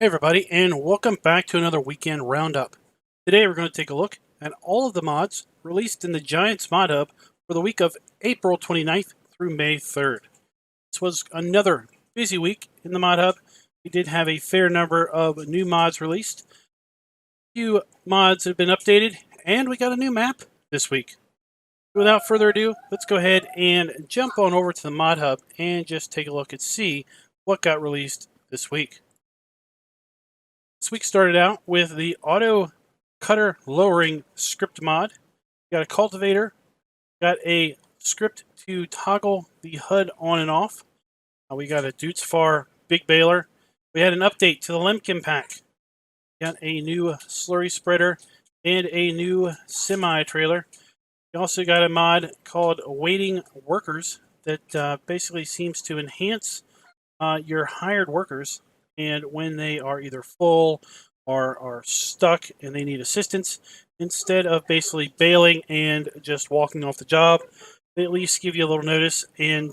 Hey everybody, and welcome back to another weekend roundup. Today we're going to take a look at all of the mods released in the Giants Mod Hub for the week of April 29th through May 3rd. This was another busy week in the Mod Hub. We did have a fair number of new mods released. A few mods have been updated, and we got a new map this week. Without further ado, let's go ahead and jump on over to the Mod Hub and just take a look and see what got released this week. This week started out with the auto cutter lowering script mod. Got a cultivator, got a script to toggle the HUD on and off. We got a Dutesfar big baler. We had an update to the Lemkin pack. Got a new slurry spreader and a new semi trailer. We also got a mod called Waiting Workers that basically seems to enhance your hired workers, and when they are either full or are stuck and they need assistance, instead of basically bailing and just walking off the job, they at least give you a little notice and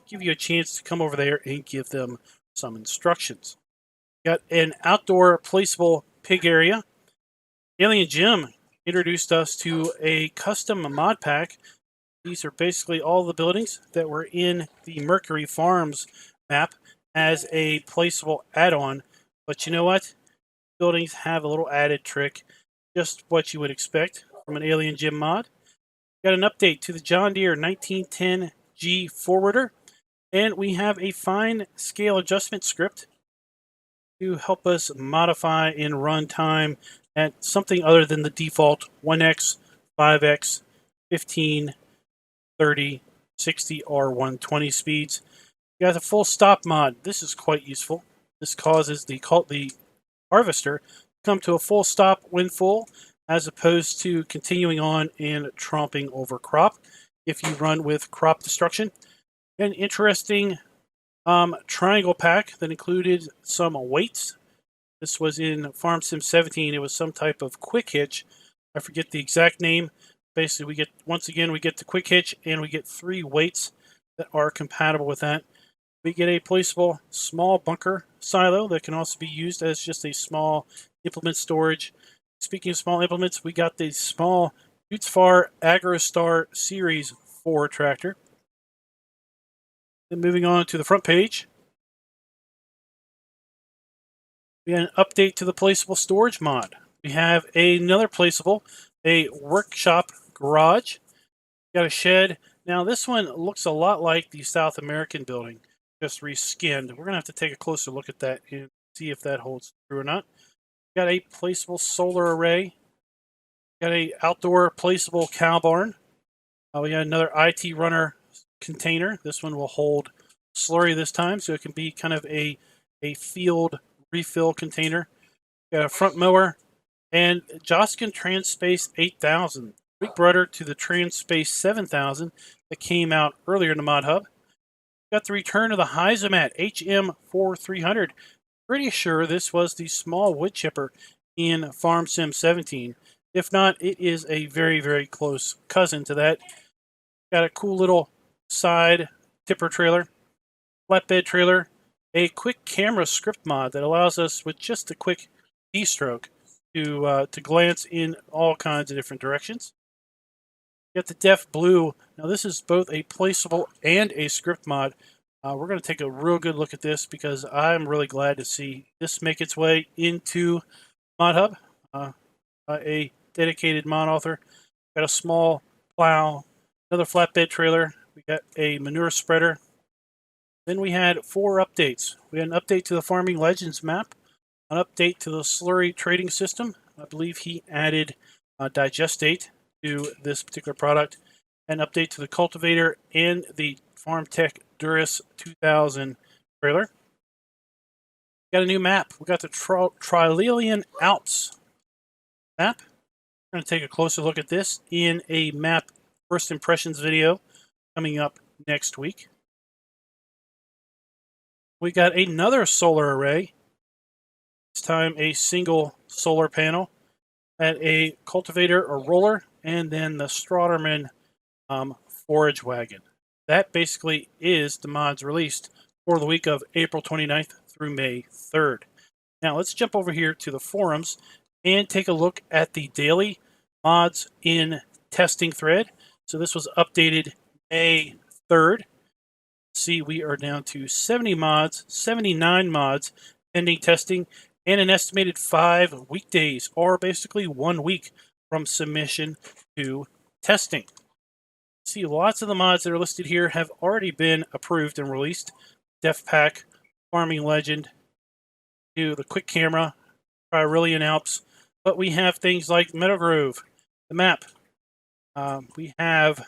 give you a chance to come over there and give them some instructions. Got an outdoor placeable pig area. Alien Jim introduced us to a custom mod pack. These are basically all the buildings that were in the Mercury Farms map as a placeable add-on. But you know what? Buildings have a little added trick, just what you would expect from an Alien Gym mod. Got an update to the John Deere 1910G forwarder, and we have a fine scale adjustment script to help us modify in runtime at something other than the default 1x, 5x, 15, 30, 60, or 120 speeds. You got the full stop mod. This is quite useful. This causes the harvester to come to a full stop when full, as opposed to continuing on and tromping over crop if you run with crop destruction. An interesting triangle pack that included some weights. This was in Farm Sim 17. It was some type of quick hitch. I forget the exact name. Basically, we get the quick hitch, and we get 3 weights that are compatible with that. We get a placeable small bunker silo that can also be used as just a small implement storage. Speaking of small implements, we got the small Dutesfar AgroStar Series 4 tractor. Then moving on to the front page, we got an update to the placeable storage mod. We have another placeable, a workshop garage. Got a shed. Now this one looks a lot like the South American building, just reskinned. We're going to have to take a closer look at that and see if that holds true or not. Got a placeable solar array. Got a outdoor placeable cow barn. We got another IT runner container. This one will hold slurry this time, so it can be kind of a field refill container. Got a front mower and Joskin Transspace 8000. Big brother to the Transspace 7000 that came out earlier in the Mod Hub. Got the return of the Hyzomat HM4300. Pretty sure this was the small wood chipper in Farm Sim 17. If not, it is a very, very close cousin to that. Got a cool little side tipper trailer, flatbed trailer, a quick camera script mod that allows us with just a quick keystroke to glance in all kinds of different directions. Got the Def Blue. Now this is both a placeable and a script mod. We're going to take a real good look at this because I'm really glad to see this make its way into Mod Hub. A dedicated mod author. Got a small plow, another flatbed trailer. We got a manure spreader. Then we had 4 updates. We had an update to the Farming Legends map, an update to the Slurry trading system. I believe he added digestate to this particular product, an update to the cultivator and the Farm Tech Duris 2000 trailer. Got a new map. We got the Trillian Alps map. We're going to take a closer look at this in a map first impressions video coming up next week. We got another solar array. This time a single solar panel at a cultivator or roller, and then the Strauderman forage wagon. That basically is the mods released for the week of April 29th through May 3rd. Now let's jump over here to the forums and take a look at the daily mods in testing thread. So this was updated May 3rd. See, we are down to 70 mods, 79 mods pending testing, and an estimated 5 weekdays, or basically 1 week from submission to testing. See, lots of the mods that are listed here have already been approved and released. Def Pack, Farming Legend, to the Quick Camera, Brilliant Alps, but we have things like Meadow Grove, the map. We have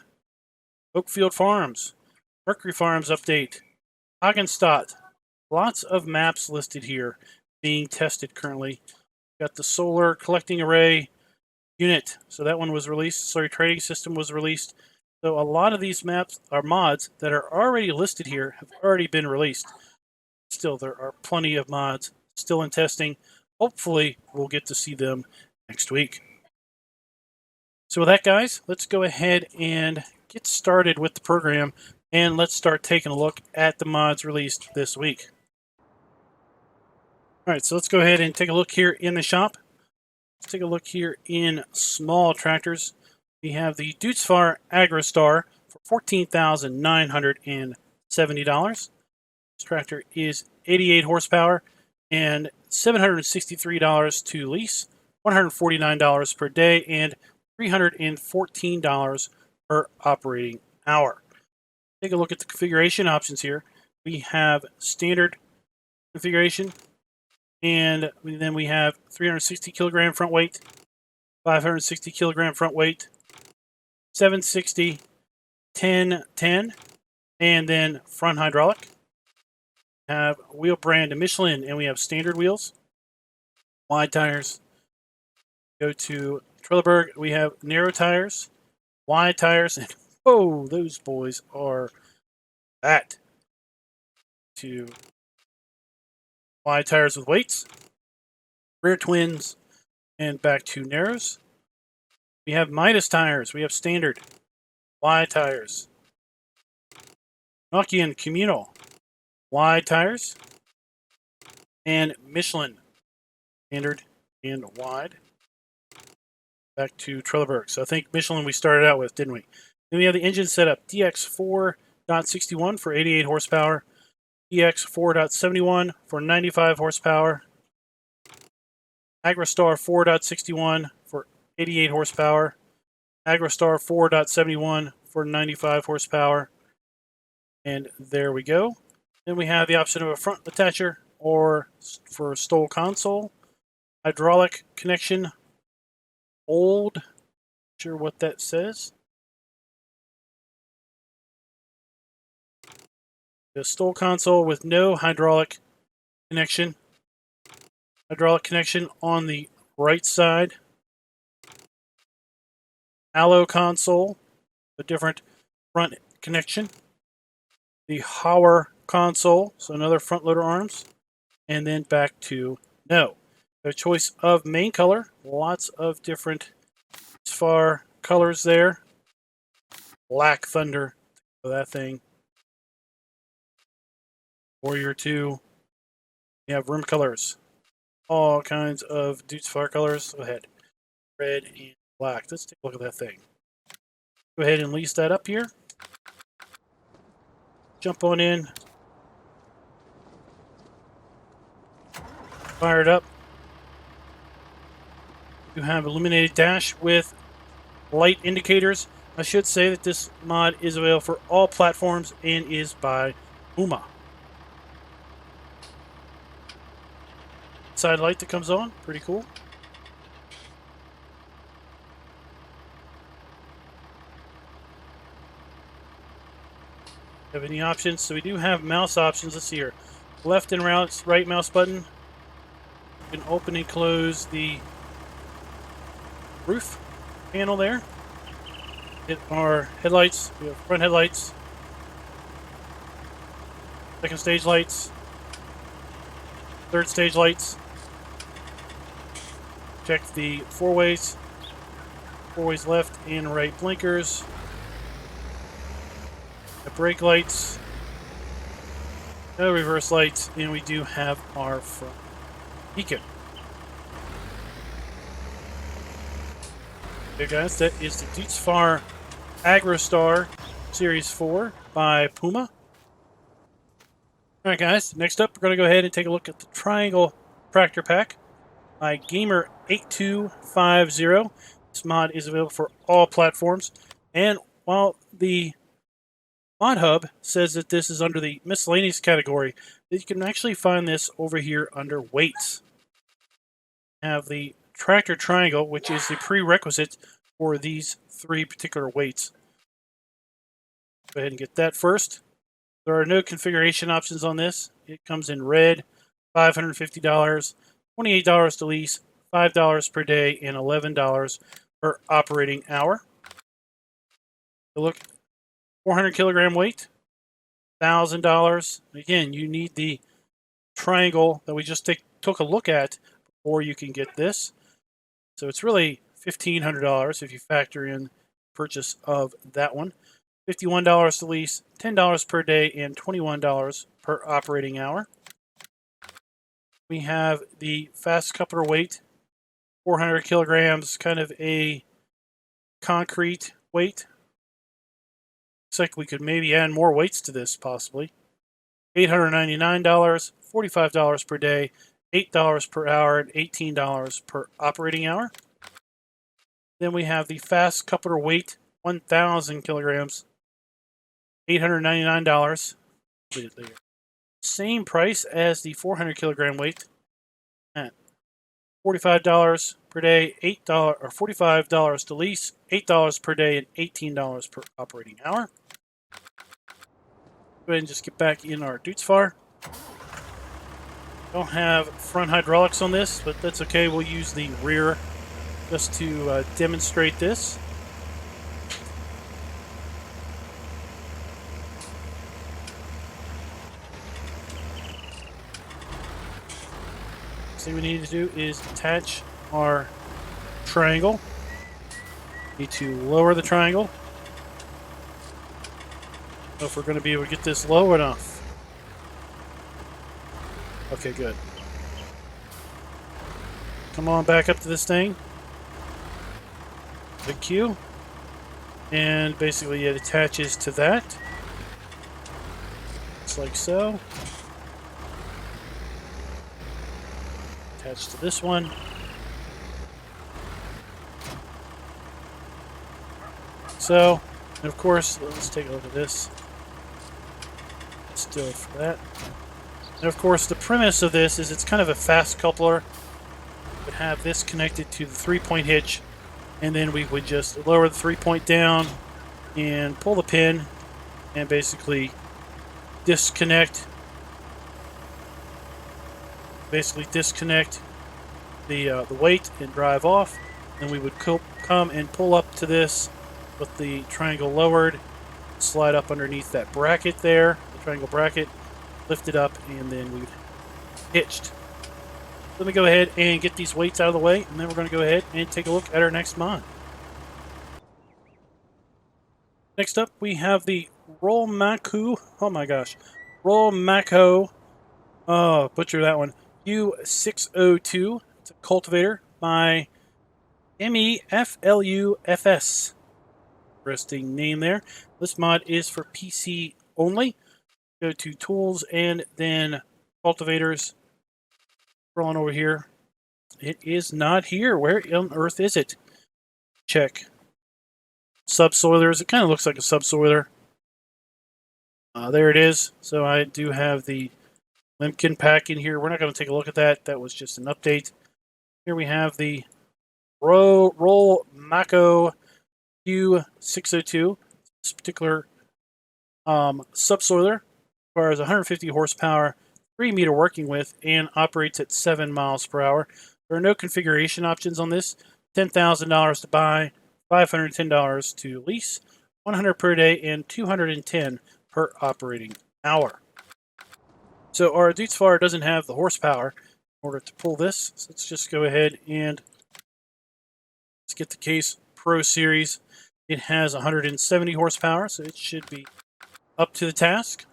Oakfield Farms, Mercury Farms update, Hagenstadt. Lots of maps listed here being tested currently. Got the solar collecting array unit. So that one was released. Slurry trading system was released. So a lot of these maps are mods that are already listed here have already been released. Still, there are plenty of mods still in testing. Hopefully, we'll get to see them next week. So with that, guys, let's go ahead and get started with the program, and let's start taking a look at the mods released this week. All right, so let's go ahead and take a look here in the shop. Let's take a look here in small tractors. We have the Dutzfar AgroStar for $14,970. This tractor is 88 horsepower and $763 to lease, $149 per day, and $314 per operating hour. Take a look at the configuration options here. We have standard configuration, and then we have 360 kilogram front weight, 560 kilogram front weight, 760, 10, 10, and then front hydraulic. We have wheel brand Michelin, and we have standard wheels, wide tires. Go to Trelleborg, we have narrow tires, wide tires, and whoa, those boys are fat. To wide tires with weights, rear twins, and back to narrows. We have Midas tires, we have standard, wide tires. Nokian Communal, wide tires, and Michelin, standard and wide. Back to Trelleborg. So I think Michelin we started out with, didn't we? Then we have the engine setup, DX4.61 for 88 horsepower, DX4.71 for 95 horsepower, AgroStar 4.61 for 88 horsepower, AgroStar 4.71 for 95 horsepower, and there we go. Then we have the option of a front attacher or for stole console, hydraulic connection, old, not sure what that says. The stole console with no hydraulic connection. Hydraulic connection on the right side. Allo console, a different front connection. The Hauer console, so another front loader arms. And then back to no. A choice of main color, lots of different far colors there. Black Thunder for that thing. Warrior 2. We have room colors. All kinds of Dutzfar colors. Go ahead. Red and black. Let's take a look at that thing. Go ahead and lease that up here. Jump on in. Fire it up. You have illuminated dash with light indicators. I should say that this mod is available for all platforms and is by Uma. Side light that comes on, pretty cool. Have any options? So we do have mouse options. Let's see here. Left and right mouse button. You can open and close the roof panel there. Hit our headlights. We have front headlights, second stage lights, third stage lights. Check the four ways left and right blinkers, the brake lights, no reverse lights, and we do have our front Beacon. Okay, guys, that is the Dutzfar AgroStar Series 4 by Puma. All right, guys, next up, we're going to go ahead and take a look at the Triangle Tractor Pack by Gamer8250. This mod is available for all platforms. And while the Mod Hub says that this is under the miscellaneous category, you can actually find this over here under weights. You have the Tractor Triangle, which is the prerequisite for these three particular weights. Go ahead and get that first. There are no configuration options on this. It comes in red, $550, $28 to lease, $5 per day, and $11 per operating hour. Look, 400 kilogram weight, $1,000. Again, you need the triangle that we just took a look at before you can get this. So it's really $1,500 if you factor in purchase of that one. $51 to lease, $10 per day, and $21 per operating hour. We have the fast coupler weight, 400 kilograms, kind of a concrete weight. Looks like we could maybe add more weights to this, possibly. $899, $45 per day, $8 per hour, and $18 per operating hour. Then we have the fast coupler weight, 1,000 kilograms, $899. Same price as the 400 kilogram weight at $45 per day, $8 or $45 to lease, $8 per day, and $18 per operating hour. Go ahead and just get back in our Dutzfar. Don't have front hydraulics on this, but that's okay. We'll use the rear just to demonstrate this. So what we need to do is attach our triangle. Need to lower the triangle. So if we're going to be able to get this low enough. Okay, good. Come on back up to this thing. The Q. And basically it attaches to that. Just like so. Attach to this one. So, and of course, let's take a look at this. Let's do it for that. And of course, the premise of this is it's kind of a fast coupler. We would have this connected to the 3-point hitch, and then we would just lower the 3-point down and pull the pin and basically disconnect. The weight and drive off. Then we would come and pull up to this with the triangle lowered, slide up underneath that bracket there, the triangle bracket, lift it up, and then we've hitched. Let me go ahead and get these weights out of the way, and then we're going to go ahead and take a look at our next mod. Next up, we have the Rollmaco. Oh my gosh. Rollmaco. Oh, butcher that one. U602. It's a cultivator by MEFLUFS. Interesting name there. This mod is for PC only. Go to Tools and then Cultivators. Scrolling over here. It is not here. Where on earth is it? Check. Subsoilers. It kind of looks like a subsoiler. There it is. So I do have the Limkin pack in here. We're not going to take a look at that. That was just an update. Here we have the Rollmaco U602. This particular subsoiler requires 150 horsepower, 3-meter working width, and operates at 7 miles per hour. There are no configuration options on this. $10,000 to buy, $510 to lease, $100 per day, and $210 per operating hour. So our Dutzfar doesn't have the horsepower in order to pull this. So let's just go ahead and let's get the Case Pro Series. It has 170 horsepower, so it should be up to the task.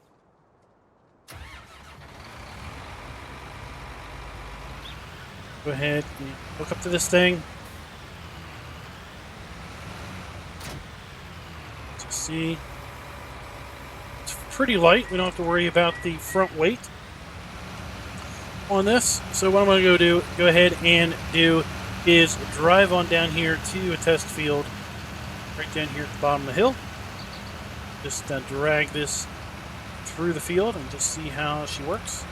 Go ahead and hook up to this thing. To see, it's pretty light. We don't have to worry about the front weight on this. So what I'm going to go ahead and do is drive on down here to a test field right down here at the bottom of the hill. Just drag this through the field and just see how she works.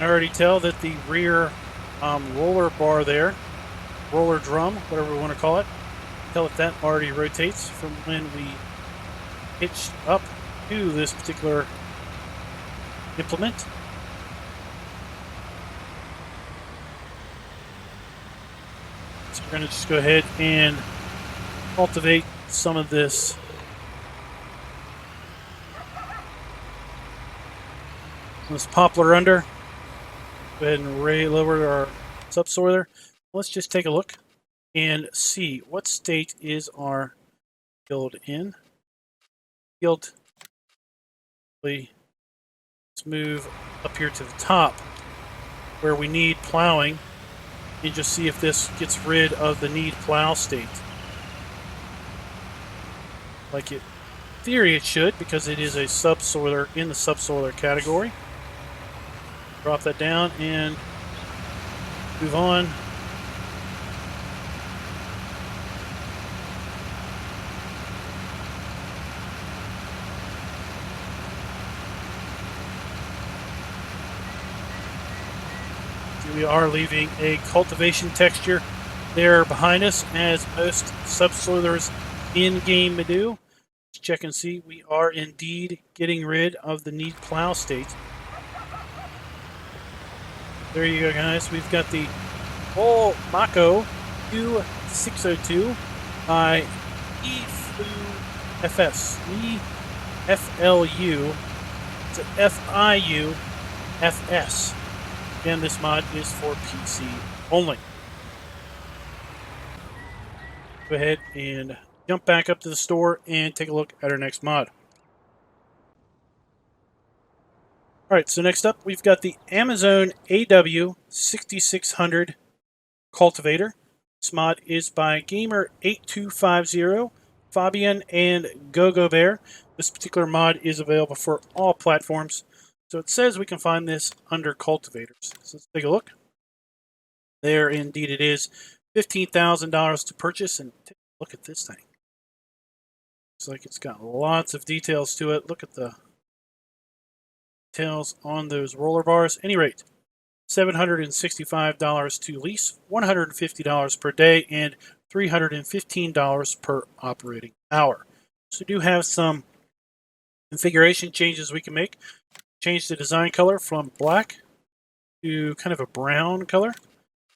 I already tell that the rear roller bar there, roller drum, whatever we want to call it, tell if that already rotates from when we hitched up to this particular implement. So we're going to just go ahead and cultivate some of this poplar under. Go ahead and lower our subsoiler. Let's just take a look and see what state is our field in. Field. Let's move up here to the top where we need plowing and just see if this gets rid of the need plow state. Like it, in theory it should, because it is a subsoiler in the subsoiler category. Drop that down and move on. We are leaving a cultivation texture there behind us, as most subsoilers in-game do. Let's check and see. We are indeed getting rid of the need plow state. There you go, guys. We've got the whole Mako U602 by thru FS. EFLU. It's an FIU FS. Again, this mod is for PC only. Go ahead and jump back up to the store and take a look at our next mod. Alright, so next up we've got the Amazon AW6600 Cultivator. This mod is by Gamer8250, Fabian, and GoGo Bear. This particular mod is available for all platforms. So it says we can find this under cultivators. So let's take a look. There indeed it is. $15,000 to purchase, and take a look at this thing. Looks like it's got lots of details to it. Look at the details on those roller bars. At any rate, $765 to lease, $150 per day, and $315 per operating hour. So we do have some configuration changes we can make. Change the design color from black to kind of a brown color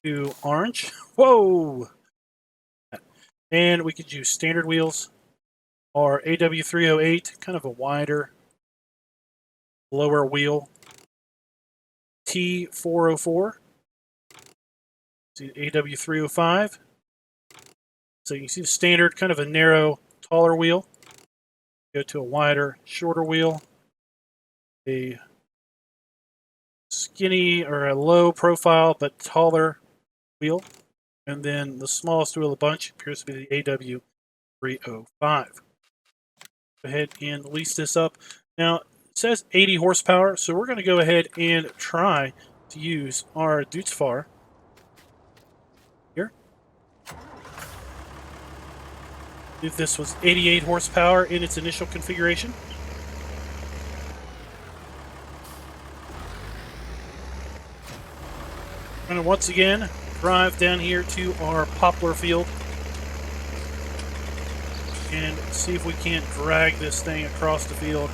to orange. Whoa! And we could use standard wheels or AW308, kind of a wider, lower wheel. T404. See AW305. So you can see the standard, kind of a narrow, taller wheel. Go to a wider, shorter wheel. A skinny or a low profile but taller wheel, and then the smallest wheel of the bunch appears to be the AW305. Go ahead and lease this up. Now it says 80 horsepower, so we're going to go ahead and try to use our Dutzfar here. If this was 88 horsepower in its initial configuration. We're going to once again drive down here to our poplar field and see if we can't drag this thing across the field.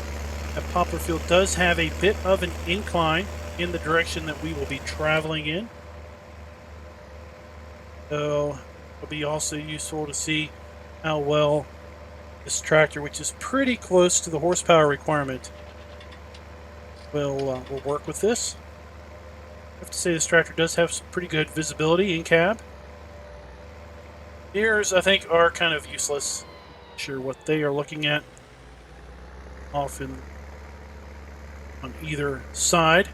That poplar field does have a bit of an incline in the direction that we will be traveling in. So it'll be also useful to see how well this tractor, which is pretty close to the horsepower requirement, will work with this. I have to say this tractor does have some pretty good visibility in cab. Mirrors, I think, are kind of useless. Not sure what they are looking at. Often on either side.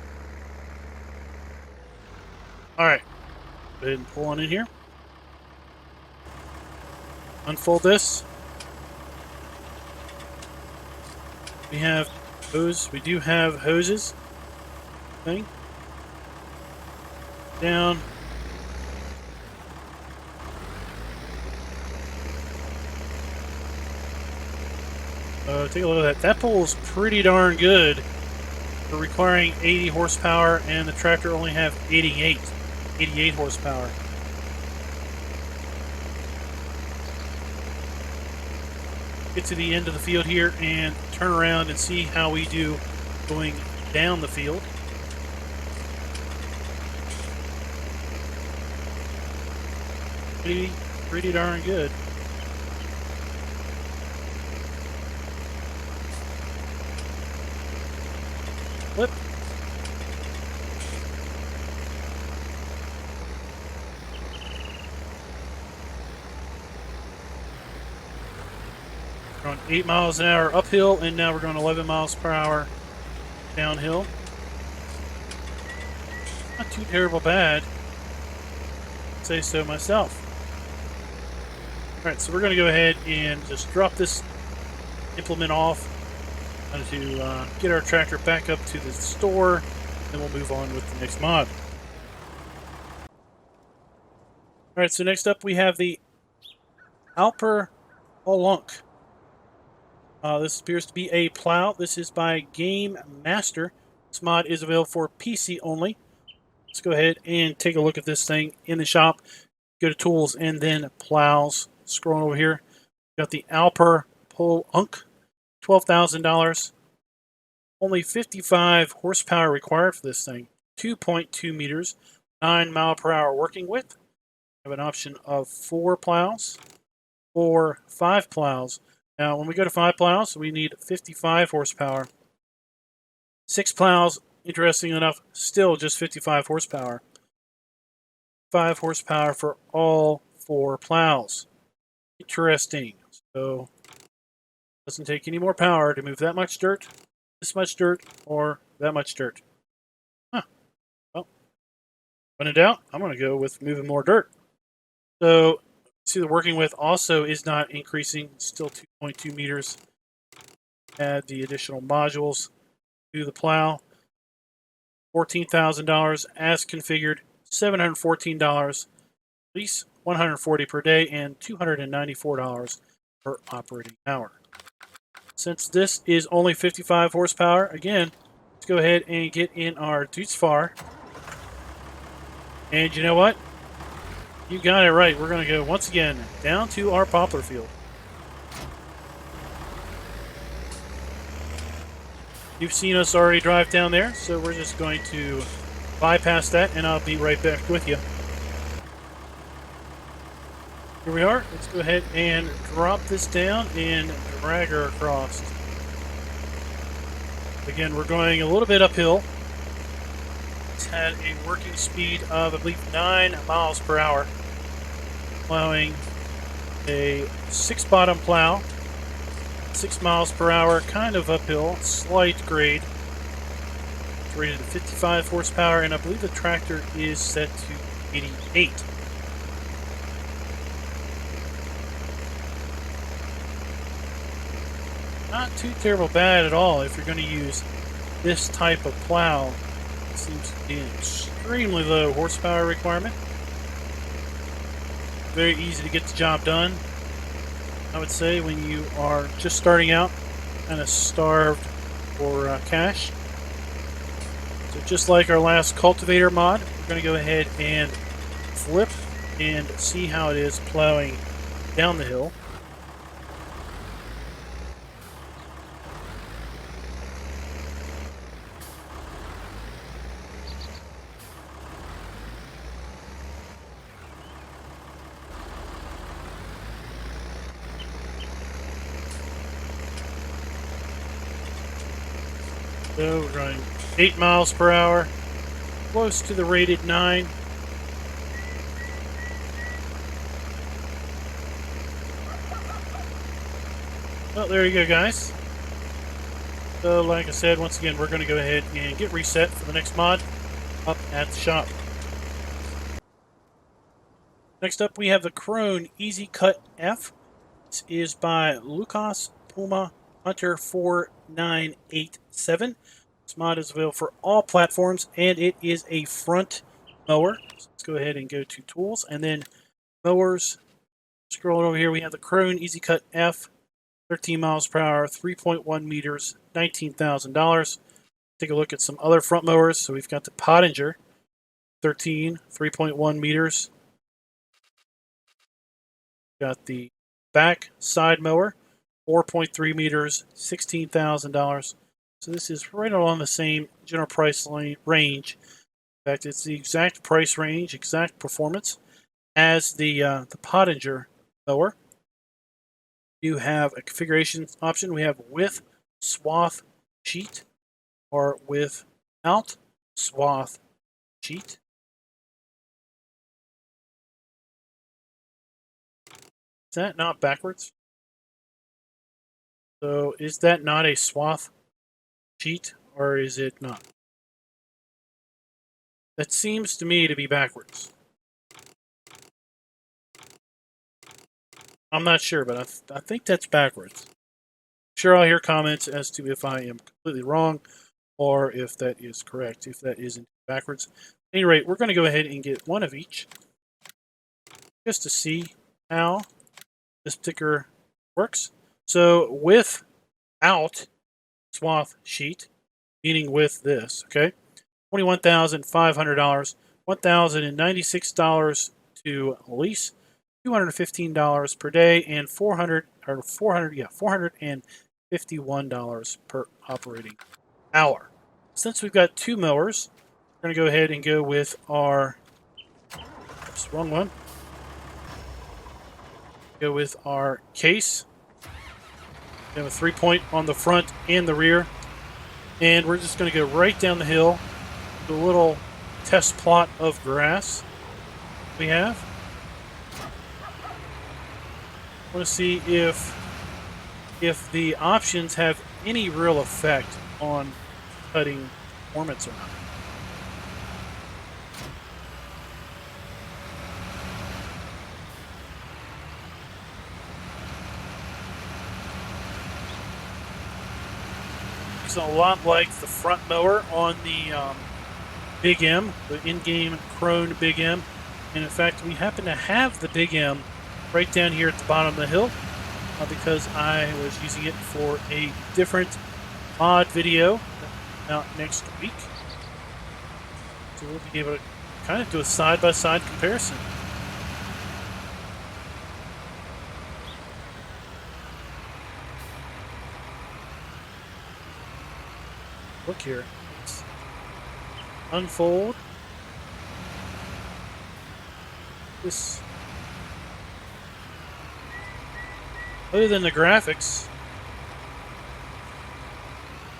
Alright. Go ahead and pull on in here. Unfold this. We have hose. We do have hoses. Thing. Down. Take a look at that. That pulls pretty darn good for requiring 80 horsepower, and the tractor only have 88 horsepower. Get to the end of the field here and turn around and see how we do going down the field. Pretty darn good. Flip. We're going 8 miles an hour uphill, and now we're going 11 miles per hour downhill. Not too terrible bad, I'd say so myself. Alright, so we're going to go ahead and just drop this implement off to get our tractor back up to the store, and we'll move on with the next mod. Alright, so next up we have the alot. This appears to be a plow. This is by Game Master. This mod is available for PC only. Let's go ahead and take a look at this thing in the shop. Go to Tools and then Plows. Scrolling over here, got the alot, $12,000. Only 55 horsepower required for this thing. 2.2 meters, 9 mile per hour working width. We have an option of 4 plows or 5 plows. Now, when we go to 5 plows, we need 55 horsepower. 6 plows, interesting enough, still just 55 horsepower. 5 horsepower for all 4 plows. Interesting. So, doesn't take any more power to move that much dirt, this much dirt, or that much dirt. Huh. Well, when in doubt, I'm going to go with moving more dirt. So, see the working width also is not increasing, still 2.2 meters. Add the additional modules to the plow. $14,000 as configured, $714. Lease $140 per day and $294 per operating hour. Since this is only 55 horsepower, again, let's go ahead and get in our Dutzfar. And you know what? You got it right. We're going to go once again down to our poplar field. You've seen us already drive down there, so we're just going to bypass that, and I'll be right back with you. Here we are. Let's go ahead and drop this down and drag her across. Again, we're going a little bit uphill. It's had a working speed of, I believe, 9 miles per hour. Plowing a 6-bottom plow. 6 miles per hour, kind of uphill, slight grade. It's rated at 55 horsepower, and I believe the tractor is set to 88. Not too terrible bad at all if you're going to use this type of plow. It seems to be an extremely low horsepower requirement. Very easy to get the job done. I would say when you are just starting out, kind of starved for cash. So just like our last cultivator mod, we're going to go ahead and flip and see how it is plowing down the hill. So we're going 8 miles per hour, close to the rated 9. Well, there you go, guys. So, like I said, once again, we're going to go ahead and get reset for the next mod up at the shop. Next up, we have the Krone Easy Cut F. This is by Lucas Puma Hunter 4987. This mod is available for all platforms, and it is a front mower. So let's go ahead and go to Tools, and then Mowers. Scrolling over here, we have the Krone Easy Cut F, 13 miles per hour, 3.1 meters, $19,000. Take a look at some other front mowers. So we've got the Pottinger, 3.1 meters. Got the back side mower, 4.3 meters, $16,000. So this is right along the same general price range. In fact, it's the exact price range, exact performance as the Pottinger mower. You have a configuration option. We have with swath sheet or without swath sheet. Is that not backwards? So is that not a swath sheet, or is it not? That seems to me to be backwards. I'm not sure, but I think that's backwards. Sure, I'll hear comments as to if I am completely wrong or if that is correct, if that isn't backwards. At any rate, we're going to go ahead and get one of each just to see how this particular works. So without swath sheet, meaning with this, okay, $21,500, $1,096 to lease, $215 per day, and $451 per operating hour. Since we've got two mowers, we're going to go ahead and go with our, oops, wrong one. Go with our case. We have a 3-point on the front and the rear. And we're just going to go right down the hill, the little test plot of grass we have. I want to see if the options have any real effect on cutting performance or not. It's a lot like the front mower on the Big M, the in-game Krone Big M. And in fact, we happen to have the Big M right down here at the bottom of the hill because I was using it for a different mod video out next week. So we'll be able to kind of do a side-by-side comparison. Look here. Let's unfold this. Other than the graphics,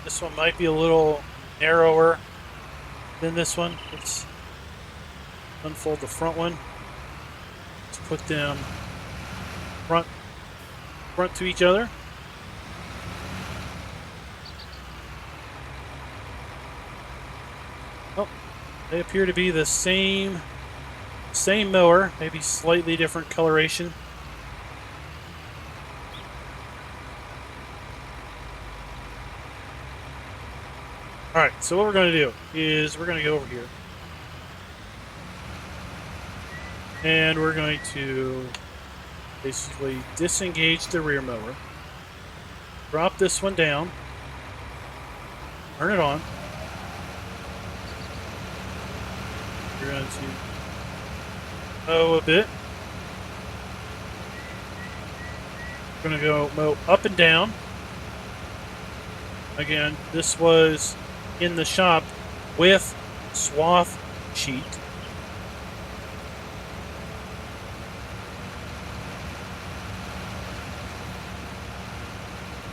this one might be a little narrower than this one. Let's unfold the front one. Let's put them front to each other. Oh, they appear to be the same mower, maybe slightly different coloration. Alright, so what we're going to do is we're going to go over here. And we're going to basically disengage the rear mower. Drop this one down. Turn it on. We're going to mow a bit. We're going to go mow up and down. Again, this was in the shop with swath sheet.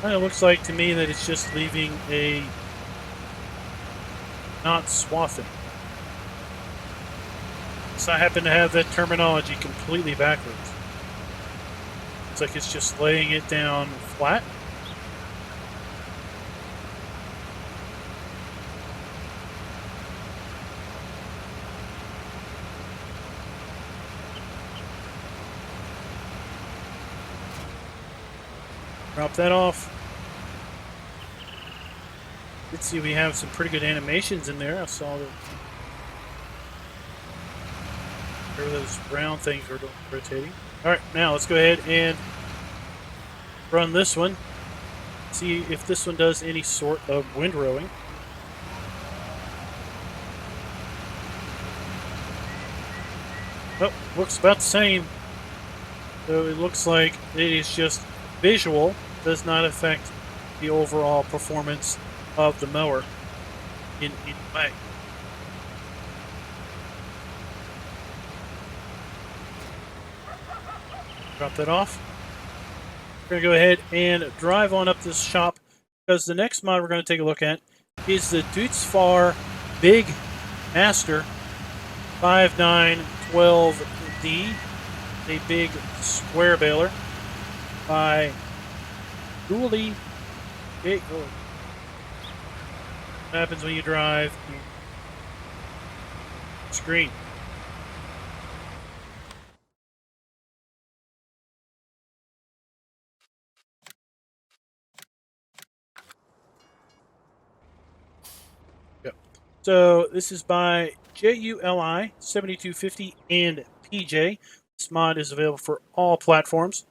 Kind of looks like to me that it's just leaving a not swathing. So I happen to have that terminology completely backwards. Looks like it's just laying it down flat. Drop that off. Let's see, we have some pretty good animations in there. I saw that. There were those brown things were rotating. All right, now let's go ahead and run this one. See if this one does any sort of windrowing. Oh, looks about the same. So it looks like it is just visual, does not affect the overall performance of the mower in any way. Drop that off. We're going to go ahead and drive on up this shop because the next mod we're going to take a look at is the thru Big Master 5912D, a big square baler by Dually. What happens when you drive the screen? Yep. So this is by JULI 7250 and PJ. This mod is available for all platforms.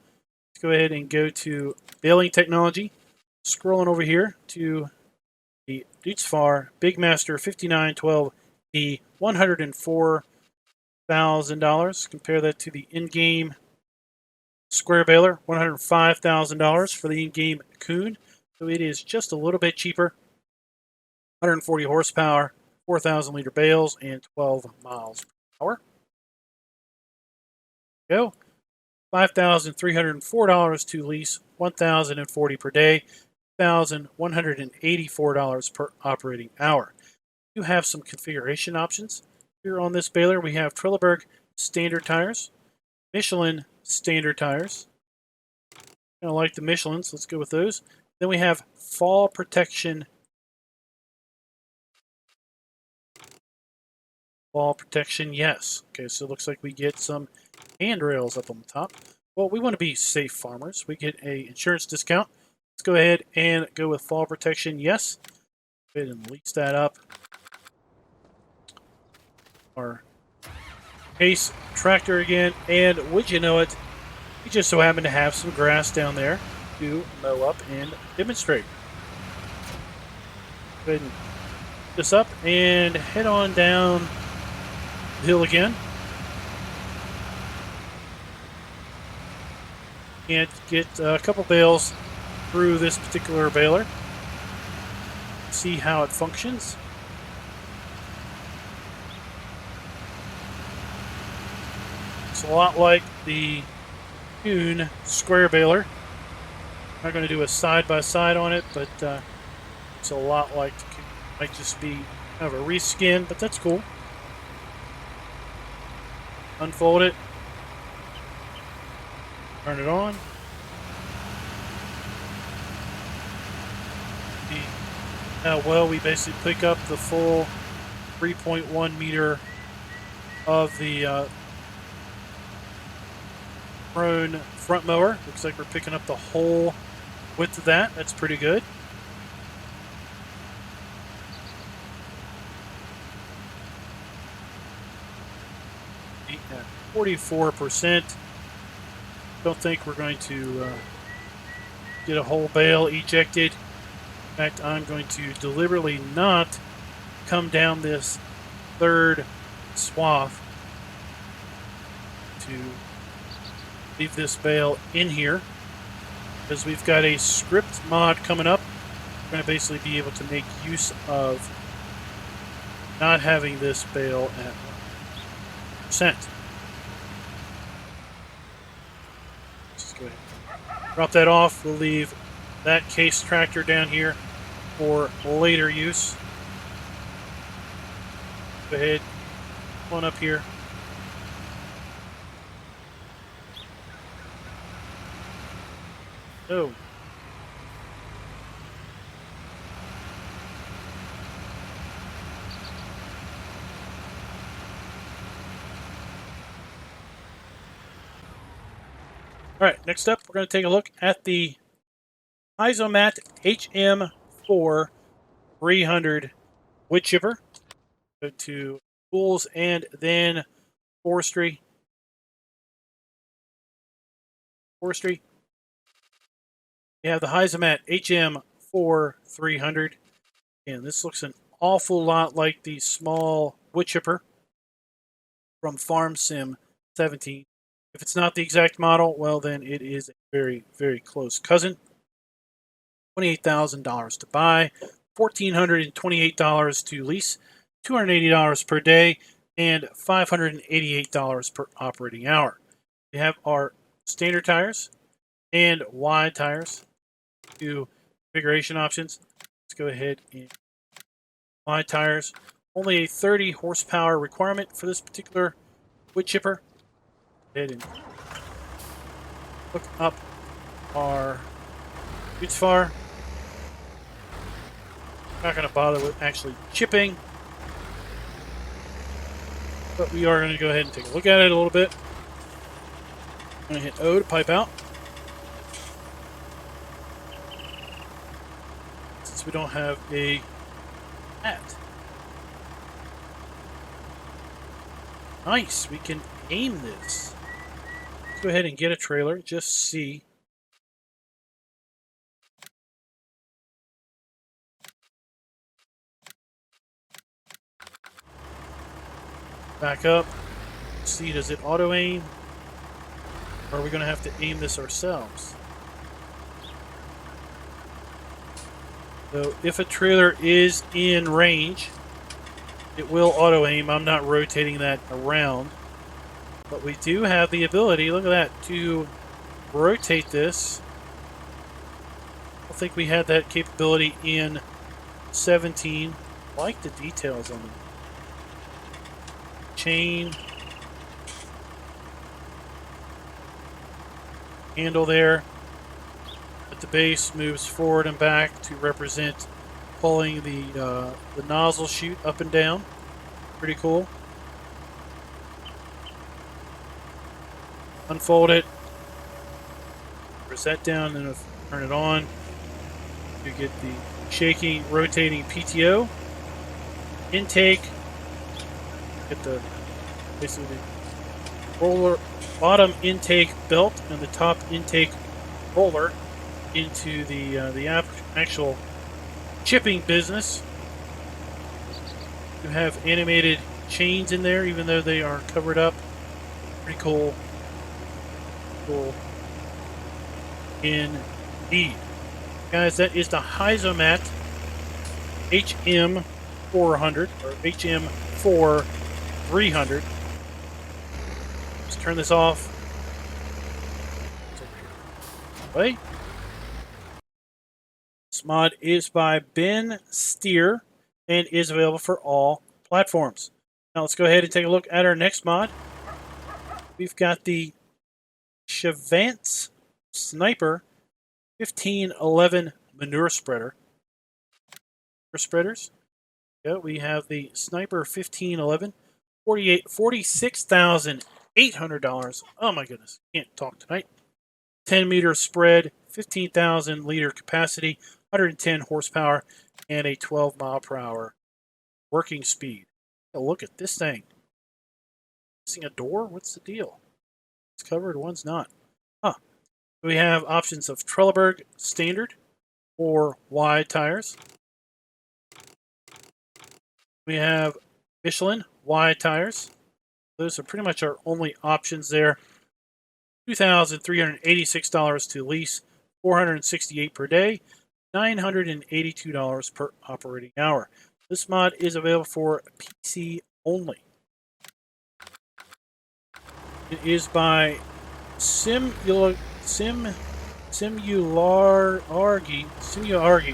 Let's go ahead and go to baling technology. Scrolling over here to the thru Big Master 5912, the $104,000. Compare that to the in-game square baler, $105,000 for the in-game Coon. So it is just a little bit cheaper. 140 horsepower, 4,000 liter bales, and 12 miles per hour. Go. $5,304 to lease, $1,040 per day, $1,184 per operating hour. You have some configuration options. Here on this baler, we have Trelleborg standard tires, Michelin standard tires. I like the Michelins. Let's go with those. Then we have fall protection. Fall protection, yes. Okay, so it looks like we get some handrails up on the top. Well, we want to be safe farmers. We get a insurance discount. Let's go ahead and go with fall protection, yes. Go ahead and lease that up. Our Pace tractor again, and would you know it, we just so happen to have some grass down there to mow up and demonstrate. Go ahead and put this up and head on down the hill again. And get a couple bales through this particular baler. See how it functions. It's a lot like the Coon square baler. I'm not going to do a side-by-side on it, but it's a lot like the Coon. Might just be kind of a reskin, but that's cool. Unfold it. Turn it on. See how well we basically pick up the full 3.1 meter of the prone front mower. Looks like we're picking up the whole width of that. That's pretty good. At 44%. Don't think we're going to get a whole bale ejected. In fact, I'm going to deliberately not come down this third swath to leave this bale in here because we've got a script mod coming up. We're going to basically be able to make use of not having this bale at 1%. Just go ahead and drop that off. We'll leave that case tractor down here for later use. Go ahead, come on up here. Oh. All right, next up, we're going to take a look at the Isomat HM4 300 wood chipper. Go to tools and then forestry. Forestry. You have the Isomat HM4 300. And this looks an awful lot like the small wood chipper from Farm Sim 17. If it's not the exact model, well, then it is a very, very close cousin. $28,000 to buy, $1,428 to lease, $280 per day, and $588 per operating hour. We have our standard tires and wide tires, two configuration options. Let's go ahead and wide tires. Only a 30 horsepower requirement for this particular wood chipper. Go ahead and hook up our Utsfar. Not going to bother with actually chipping, but we are going to go ahead and take a look at it a little bit. I'm going to hit O to pipe out. Since we don't have a hat. Nice, we can aim this. Let's go ahead and get a trailer, just see. Back up. See, does it auto aim? Or are we going to have to aim this ourselves? So if a trailer is in range, it will auto aim. I'm not rotating that around. But we do have the ability, look at that, to rotate this. I don't think we had that capability in 17. I like the details on it. Chain. Handle there. At the base moves forward and back to represent pulling the nozzle chute up and down. Pretty cool. Unfold it. Press that down and turn it on. You get the shaking, rotating PTO. Intake. Get the basically the roller bottom intake belt and the top intake roller into the actual chipping business. You have animated chains in there, even though they are covered up. Pretty cool. Cool. Indeed. Guys, that is the Isomat HM400 or HM4 300. Let's turn this off. Wait. This mod is by Ben Steer and is available for all platforms. Now let's go ahead and take a look at our next mod. We've got the Chevance Sniper 1511 manure spreader. Spreaders. Yeah, we have the Sniper 1511, $46,800. Oh my goodness, can't talk tonight. 10-meter spread, 15,000 liter capacity, 110 horsepower, and a 12-mile-per-hour working speed. Oh, look at this thing. Missing a door? What's the deal? It's covered, one's not. Huh. We have options of Trelleborg standard or wide tires. We have Michelin wide tires. Those are pretty much our only options there. $2,386 to lease, $468 per day, $982 per operating hour. This mod is available for PC only. It is by Simulargi.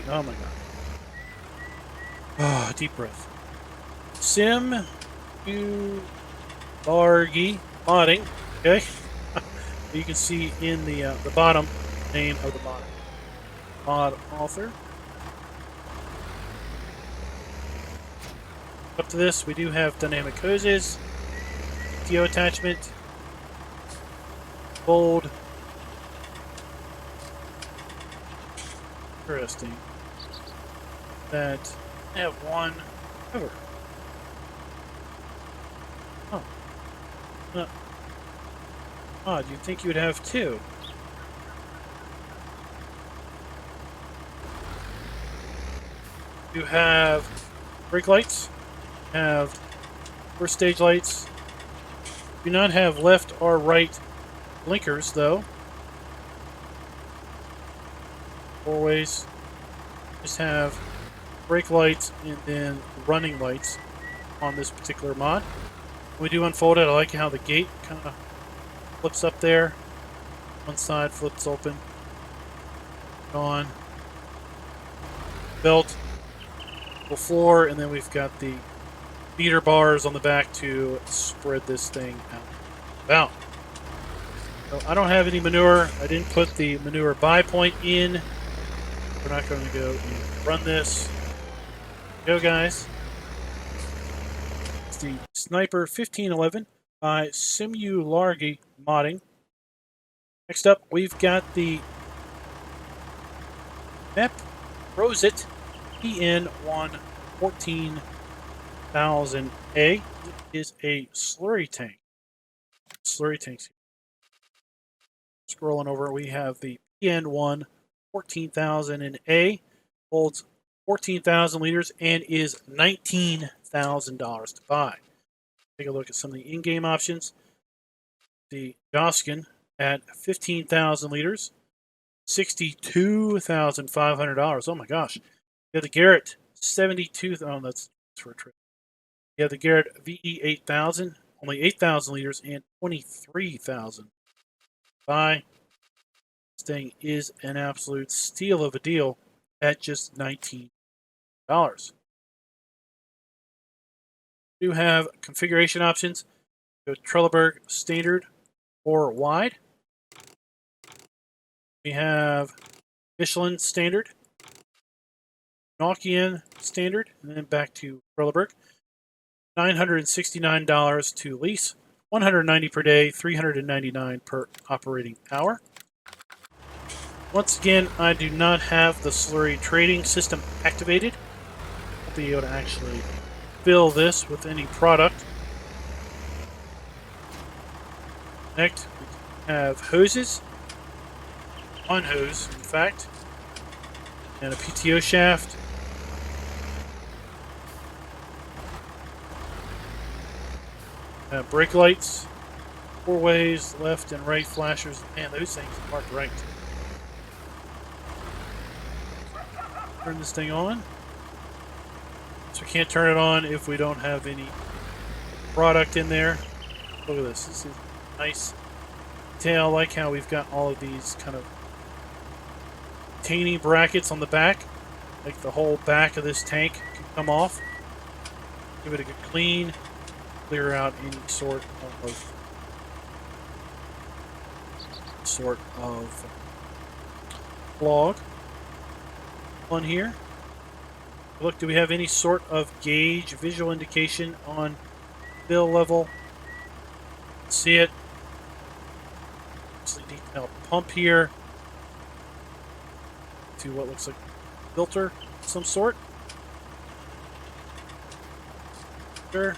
Oh my god. Oh, deep breath. Simulargi modding. Okay. You can see in the bottom name of the mod. Mod author. Up to this, we do have dynamic hoses, PTO attachment, bold, Interesting that I have one cover. Oh. Odd, you'd think you would have two. You have brake lights, have first stage lights. Do not have left or right blinkers, though. Four ways. Just have brake lights and then running lights on this particular mod. When we do unfold it, I like how the gate kind of flips up there. One side flips open. On. Belt. The floor, and then we've got the feeder bars on the back to spread this thing out. So I don't have any manure. I didn't put the manure buy point in. We're not going to go and run this. Go, guys. It's the Sniper 1511 by Largi modding. Next up, we've got the MEP Rosit PN1 14000A. It is a slurry tank. Slurry tanks. Scrolling over, we have the PN1 14000A. Holds 14,000 liters and is $19,000 to buy. Take a look at some of the in-game options. The Joskin at 15,000 liters, $62,500. Oh my gosh. You have the Garrett 72. Oh, that's for a trip. You have the Garrett VE 8000, only 8,000 liters and 23,000. Buy. This thing is an absolute steal of a deal at just $19. Do have configuration options. Go Trelleborg standard or wide. We have Michelin standard, Nokian standard, and then back to Trelleborg. $969 to lease, $190 per day, $399 per operating hour. Once again, I do not have the slurry trading system activated. I'll be able to actually fill this with any product. Next, we have hoses. One hose, in fact. And a PTO shaft. Brake lights. 4 ways, left and right flashers. Man, those things are marked right. Turn this thing on. So we can't turn it on if we don't have any product in there. Look at this. This is nice detail. I like how we've got all of these kind of retaining brackets on the back. Like the whole back of this tank can come off. Give it a good clean. Clear out any sort of clog on here. Look, do we have any sort of gauge, visual indication on fill level? See it. Actually, detailed pump here to what looks like a filter of some sort. Sure.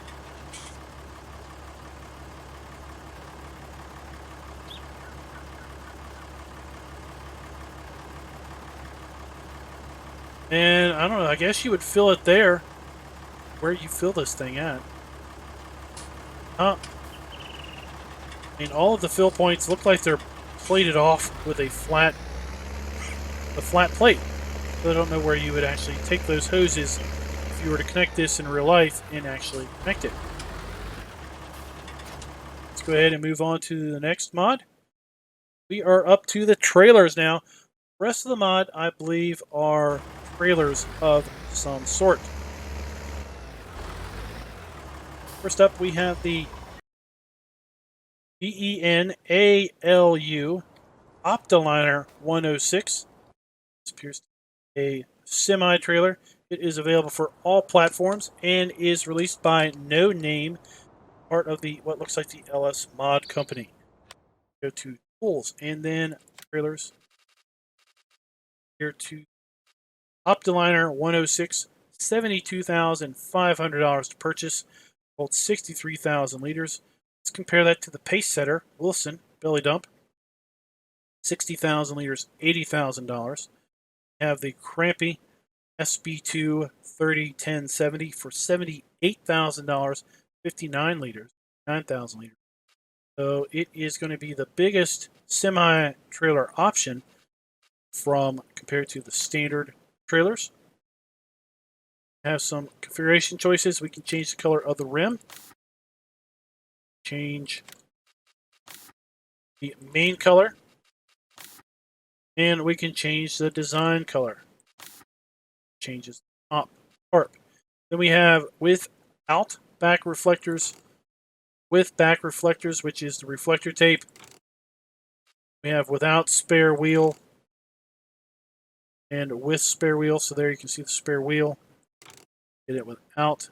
And I don't know, I guess you would fill it there where you fill this thing at. I mean, all of the fill points look like they're plated off with a flat plate. So I don't know where you would actually take those hoses if you were to connect this in real life and actually connect it. Let's go ahead and move on to the next mod. We are up to the trailers now. The rest of the mod, I believe, are trailers of some sort. First up, we have the BENALU Optiliner 106. This appears to be a semi-trailer. It is available for all platforms and is released by No Name, part of the what looks like the LS Mod Company. Go to Tools and then Trailers. Here to Optiliner 106, $72,500 to purchase, holds 63,000 liters. Let's compare that to the pace setter, Wilson, belly dump, 60,000 liters, $80,000. We have the Crampy SB2 301070 for $78,000, 59 liters, 9,000 liters. So it is going to be the biggest semi-trailer option from compared to the standard trailers. We have some configuration choices. We can change the color of the rim, change the main color, and we can change the design color. Changes top tarp. Then we have without back reflectors, with back reflectors, which is the reflector tape. We have without spare wheel and with spare wheel. So there you can see the spare wheel. Get it without.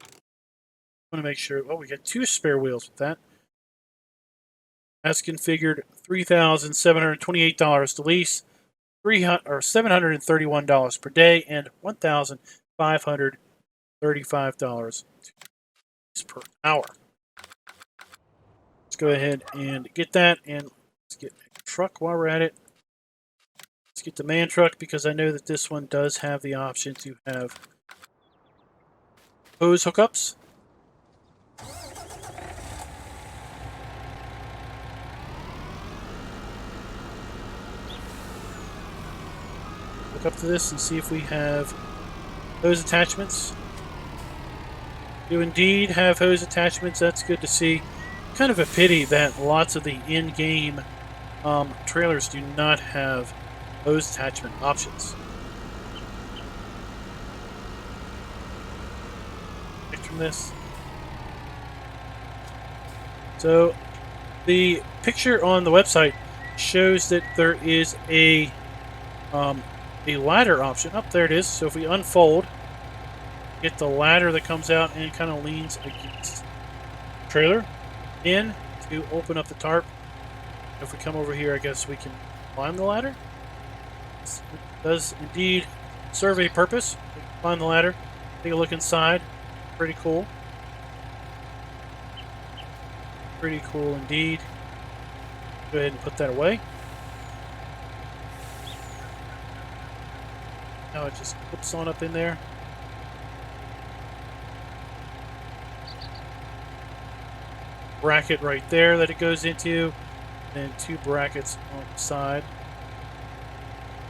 I want to make sure. Oh, we got 2 spare wheels with that. That's configured $3,728 to lease, $731 per day, and $1,535 per hour. Let's go ahead and get that, and let's get a truck while we're at it. Let's get the man truck because I know that this one does have the option to have hose hookups. Look up to this and see if we have hose attachments. Do indeed have hose attachments. That's good to see. Kind of a pity that lots of the in-game trailers do not have hose attachment options. From this. So the picture on the website shows that there is a ladder option. Up there it is. So if we unfold, get the ladder that comes out and kind of leans against the trailer in to open up the tarp. If we come over here, I guess we can climb the ladder. It does indeed serve a purpose. We can climb the ladder, take a look inside. Pretty cool. Pretty cool indeed. Go ahead and put that away. Now it just clips on up in there. Bracket right there that it goes into, and 2 brackets on the side.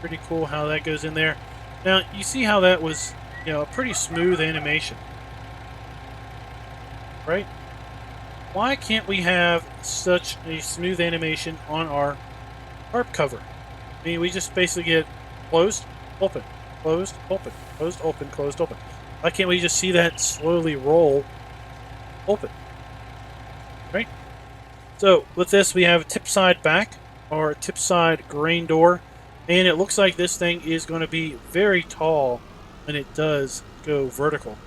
Pretty cool how that goes in there. Now you see how that was, a pretty smooth animation. Right? Why can't we have such a smooth animation on our tarp cover? I mean, we just basically get closed, open, closed, open, closed, open, closed, open. Why can't we just see that slowly roll open? Right? So with this, we have a tip side back or a tip side grain door, and it looks like this thing is going to be very tall when it does go vertical.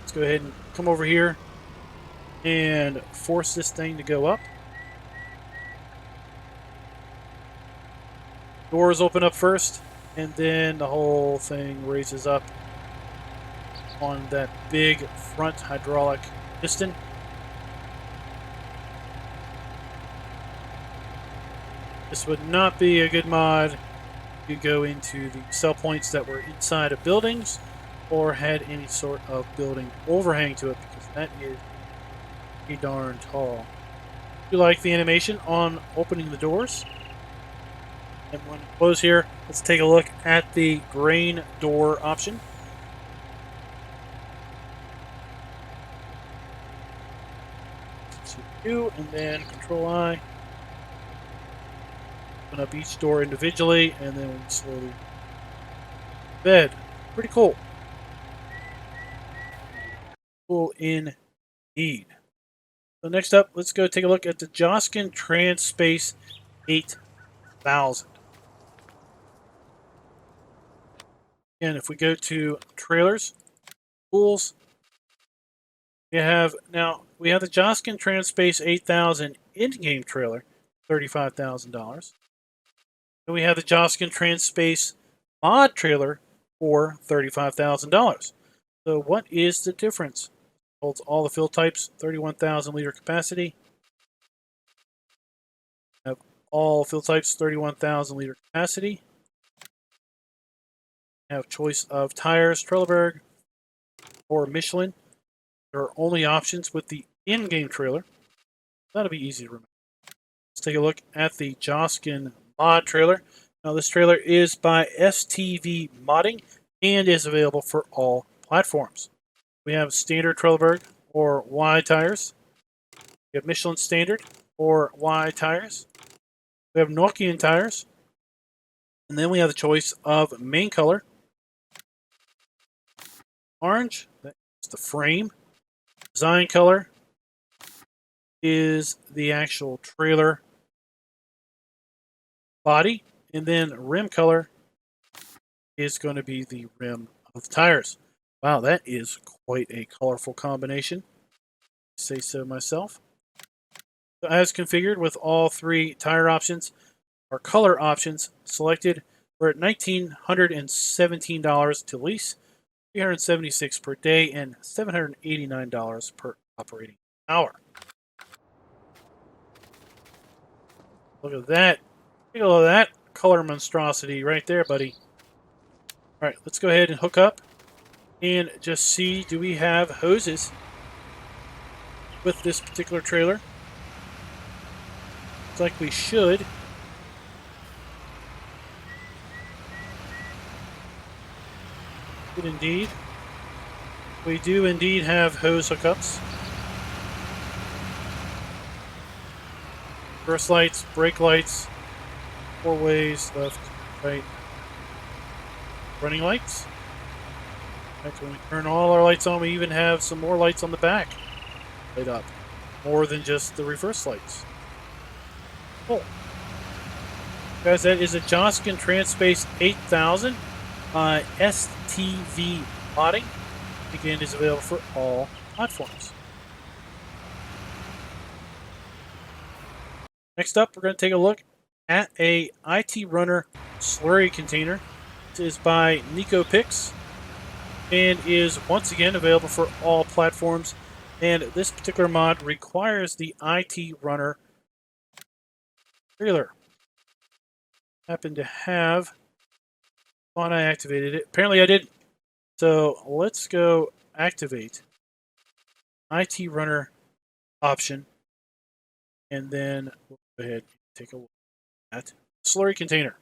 Let's go ahead and come over here and force this thing to go up. Doors open up first, and then the whole thing raises up on that big front hydraulic piston. This would not be a good mod if you go into the cell points that were inside of buildings or had any sort of building overhang to it, because that is pretty darn tall. If you like the animation on opening the doors, and when we close here, let's take a look at the grain door option. C2, and then Control I. Open up each door individually, and then we slowly bed. Pretty cool. Cool indeed. So next up, let's go take a look at the Joskin Transpace 8000. And if we go to trailers, tools, we have the Joskin Transpace 8000 in-game trailer, $35,000. And we have the Joskin Transpace mod trailer for $35,000. So what is the difference? Holds all the fill types, 31,000 liter capacity. Have all fill types, 31,000 liter capacity. Have choice of tires, Trelleborg or Michelin. There are only options with the in-game trailer. That'll be easy to remember. Let's take a look at the Joskin mod trailer. Now this trailer is by STV Modding and is available for all platforms. We have standard Trelleborg or Y tires. We have Michelin standard or Y tires. We have Nokian tires. And then we have the choice of main color. Orange, that is the frame. Design color is the actual trailer body. And then rim color is going to be the rim of the tires. Wow, that is quite a colorful combination. Say so myself. So as configured with all three tire options, our color options selected, we're at $1,917 to lease, $376 per day, and $789 per operating hour. Look at that. Take a look at that color monstrosity right there, buddy. All right, let's go ahead and hook up and just see, do we have hoses with this particular trailer? Looks like we should. Good indeed. We do indeed have hose hookups. Reverse lights, brake lights, 4 ways, left, right. Running lights. In fact, when we turn all our lights on, we even have some more lights on the back lit up. More than just the reverse lights. Cool. Guys, that is a Joskin Transpace 8000 by STV Modding. Again, is available for all platforms. Next up, we're going to take a look at a IT Runner slurry container. This is by NicoPix and is once again available for all platforms. And this particular mod requires the IT Runner trailer. Happen to have. Thought I activated it. Apparently I didn't. So let's go activate IT Runner option. And then we'll go ahead and take a look at slurry container.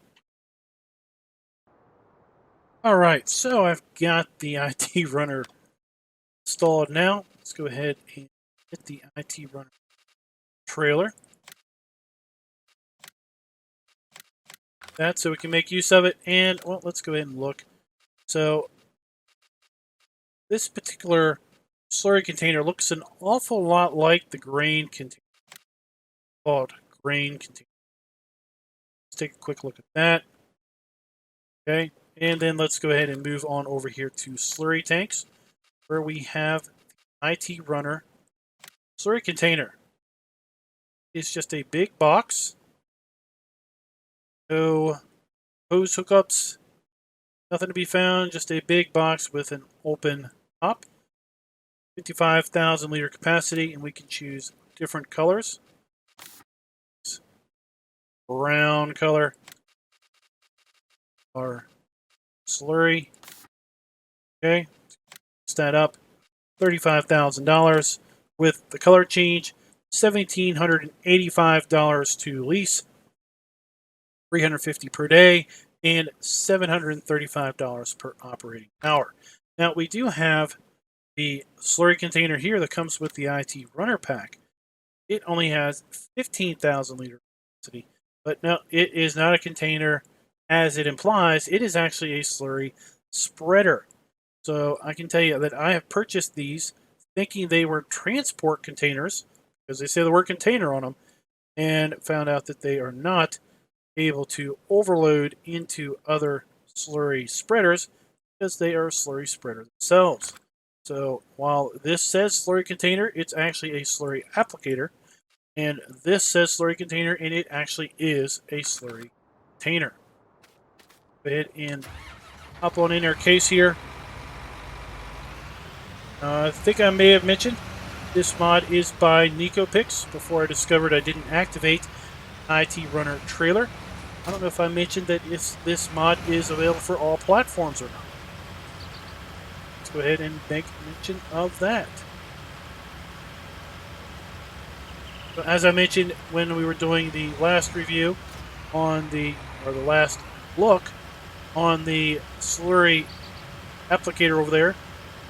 All right, so I've got the IT Runner installed now. Let's go ahead and hit the IT Runner trailer. That so we can make use of it. And well, let's go ahead and look. So this particular slurry container looks an awful lot like the grain container called grain container. Let's take a quick look at that. Okay, and then let's go ahead and move on over here to slurry tanks, where we have IT Runner slurry container. It's just a big box. No hose hookups, nothing to be found, just a big box with an open top. 55,000 liter capacity, and we can choose different colors. Brown color, our slurry. Okay, fix that up. $35,000 with the color change. $1,785 to lease. $350 per day and $735 per operating hour. Now we do have the slurry container here that comes with the IT Runner pack. It only has 15,000 liter capacity, but no, it is not a container as it implies. It is actually a slurry spreader. So I can tell you that I have purchased these thinking they were transport containers because they say the word container on them, and found out that they are not able to overload into other slurry spreaders because they are slurry spreader themselves. So while this says slurry container, it's actually a slurry applicator, and this says slurry container, and it actually is a slurry container. Go ahead and hop on in our case here. I think I may have mentioned this mod is by NecoPix before I discovered I didn't activate IT Runner trailer. I don't know if I mentioned that this mod is available for all platforms or not. Let's go ahead and make mention of that. So as I mentioned when we were doing the last review on the last look on the Slurry applicator over there,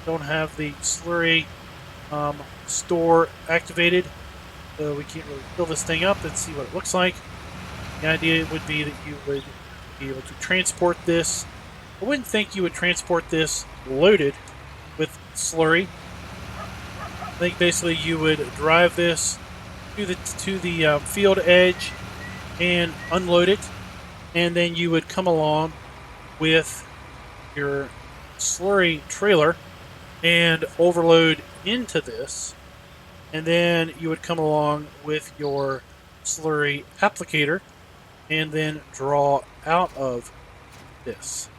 don't have the Slurry store activated, so we can't really fill this thing up and see what it looks like. The idea would be that you would be able to transport this. I wouldn't think you would transport this loaded with Slurry. I think basically you would drive this to the field edge and unload it, and then you would come along with your Slurry trailer and overload into this, and then you would come along with your Slurry applicator and then draw out of this.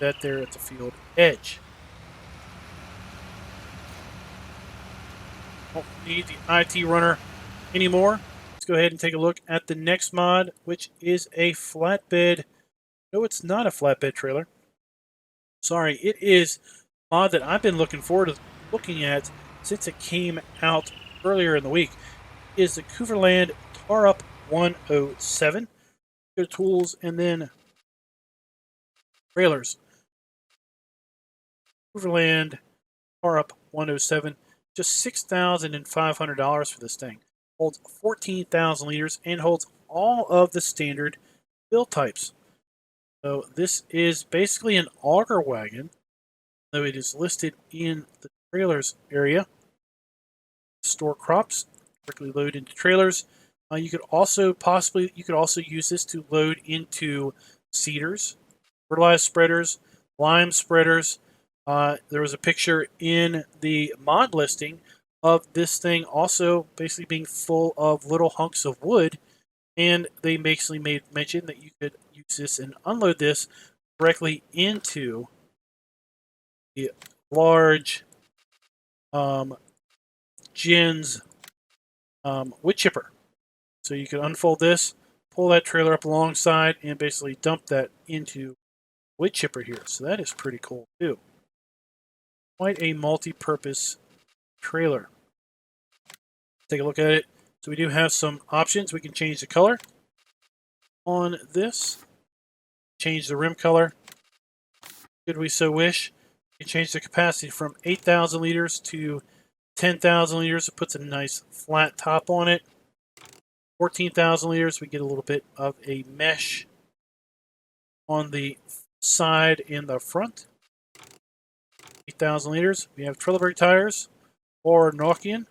That there at the field edge. Don't need the IT runner anymore. Let's go ahead and take a look at the next mod, which is a flatbed. No, it's not a flatbed trailer. Sorry, it is a mod that I've been looking forward to looking at since it came out earlier in the week. It is the Cultivation Tarup 107. Your tools and then trailers. Cultivation Tarup 107. Just $6,500 for this thing. Holds 14,000 liters and holds all of the standard build types. So this is basically an auger wagon, though it is listed in the trailers area. Store crops, quickly load into trailers. You could also use this to load into seeders, fertilizer spreaders, lime spreaders. There was a picture in the mod listing of this thing also basically being full of little hunks of wood, and they basically made mention that you could use this and unload this directly into the large Jins wood chipper. So you could unfold this, pull that trailer up alongside, and basically dump that into wood chipper here. So that is pretty cool too. Quite a multi-purpose trailer. Take a look at it. So we do have some options. We can change the color on this. Change the rim color, should we so wish. We can change the capacity from 8,000 liters to 10,000 liters. It puts a nice flat top on it. 14,000 liters, we get a little bit of a mesh on the side and the front. 8,000 liters, we have Trelleborg tires or Nokian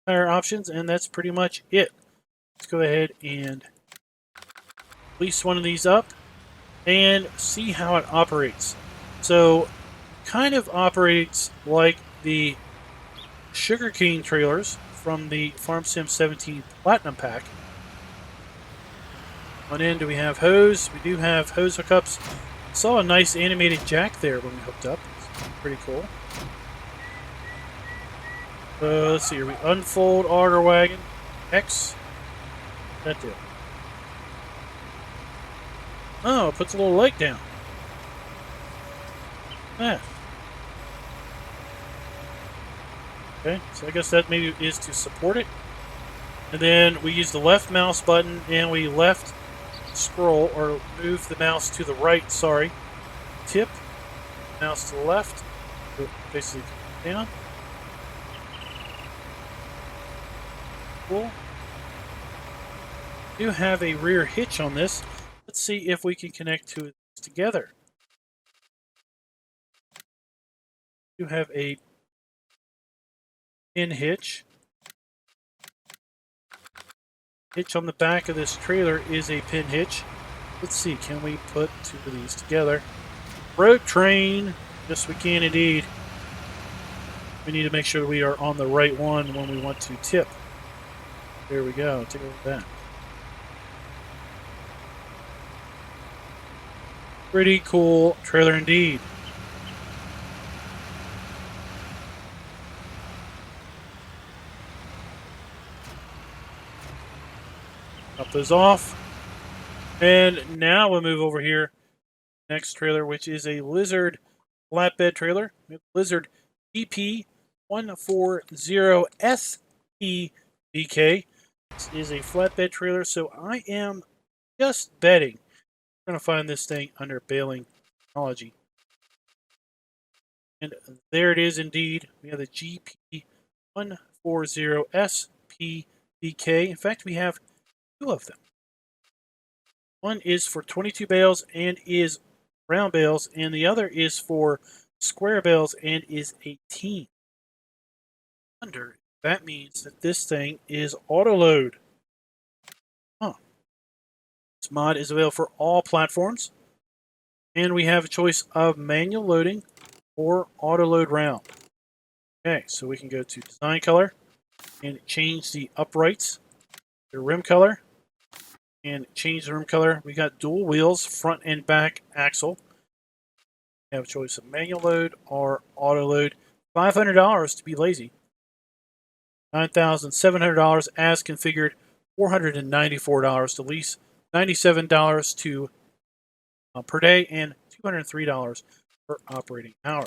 tire options, and that's pretty much it. Let's go ahead and release one of these up and see how it operates. So, kind of operates like the sugarcane trailers from the Farm Sim 17 Platinum Pack. On end, do we have hose? We do have hose hookups. Saw a nice animated jack there when we hooked up. It's pretty cool. Let's see here. We unfold auger wagon. X. That deal. Oh, it puts a little leg down. Ah. Okay, so I guess that maybe is to support it. And then we use the left mouse button and we left scroll or move the mouse to the right, sorry. Tip, mouse to the left, basically down. Cool. We do have a rear hitch on this. Let's see if we can connect two of these together. We do have a pin hitch. Hitch on the back of this trailer is a pin hitch. Let's see, can we put two of these together? Road train. Yes, we can indeed. We need to make sure we are on the right one when we want to tip. There we go. Take a look at that. Pretty cool trailer indeed. Drop those off. And now we'll move over here. Next trailer, which is a Lizard flatbed trailer. Lizard BP140SPBK. This is a flatbed trailer, so I am just betting we're going to find this thing under baling technology. And there it is indeed. We have the GP140SPBK. In fact, we have two of them. One is for 22 bales and is round bales, and the other is for square bales and is 18. That means that this thing is auto load. Huh. This mod is available for all platforms, and we have a choice of manual loading or auto load round. Okay, so we can go to design color and change the uprights, the rim color, and change the rim color. We got dual wheels, front and back axle. We have a choice of manual load or auto load. $500 to be lazy. $9,700 as configured. $494 to lease. $97 to per day, and $203 per operating hour.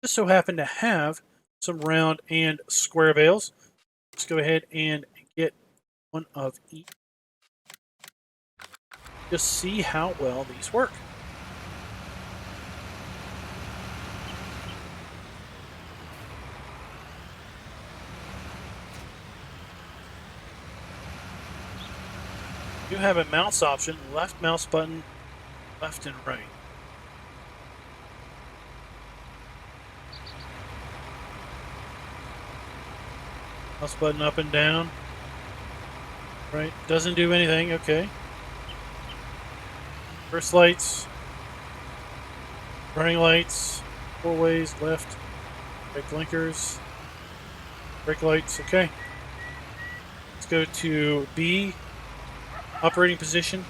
Just so happen to have some round and square bales. Let's go ahead and get one of each. Just see how well these work. You have a mouse option, left mouse button, left and right. Mouse button up and down. Right, doesn't do anything, okay. First lights, running lights, four ways, left, right blinkers, brake lights, okay. Let's go to B, operating position.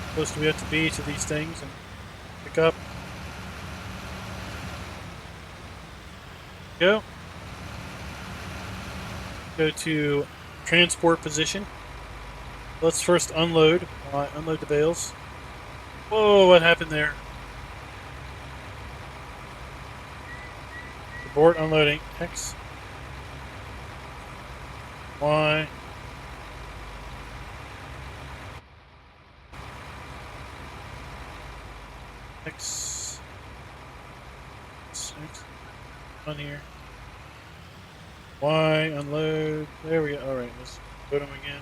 Supposed to be up to B to these things and pick up. Go. Go to transport position. Let's first unload. Unload the bales. Whoa, what happened there? Abort unloading. X. Y. X. X. On here. Y, unload. There we go. Alright, let's load them again.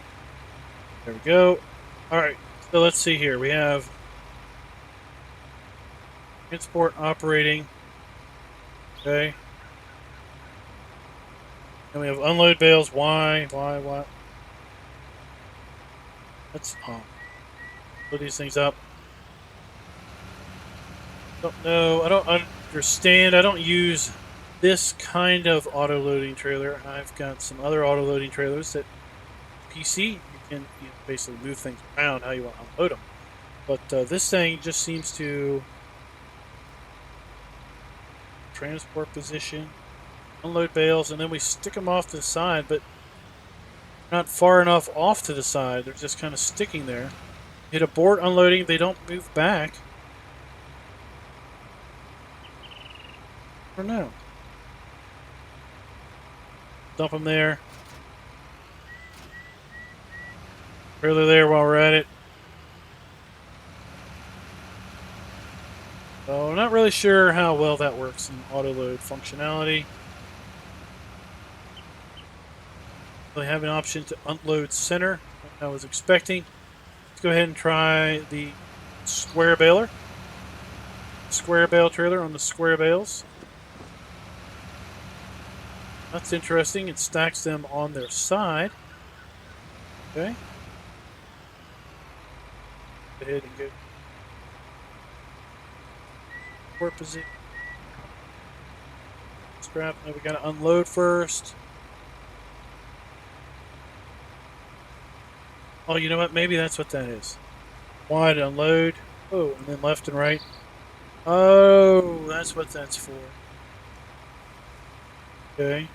There we go. Alright, so let's see here. We have transport operating. Okay. And we have unload bales. Y. Let's load these things up. Don't know. I don't understand. I don't use this kind of auto loading trailer. I've got some other auto loading trailers that PC you can basically move things around how you want to unload them. But this thing just seems to transport position, unload bales, and then we stick them off to the side, but not far enough off to the side. They're just kind of sticking there. Hit abort unloading, they don't move back. I don't know. Dump them there. Trailer there while we're at it. So I'm not really sure how well that works in auto load functionality. We have an option to unload center, like I was expecting. Let's go ahead and try the square baler. Square bale trailer on the square bales. That's interesting. It stacks them on their side. Okay. Go ahead and go port position. Scrap. Now we gotta unload first. Oh, you know what? Maybe that's what that is. Wide unload. Oh, and then left and right. Oh, that's what that's for. Okay.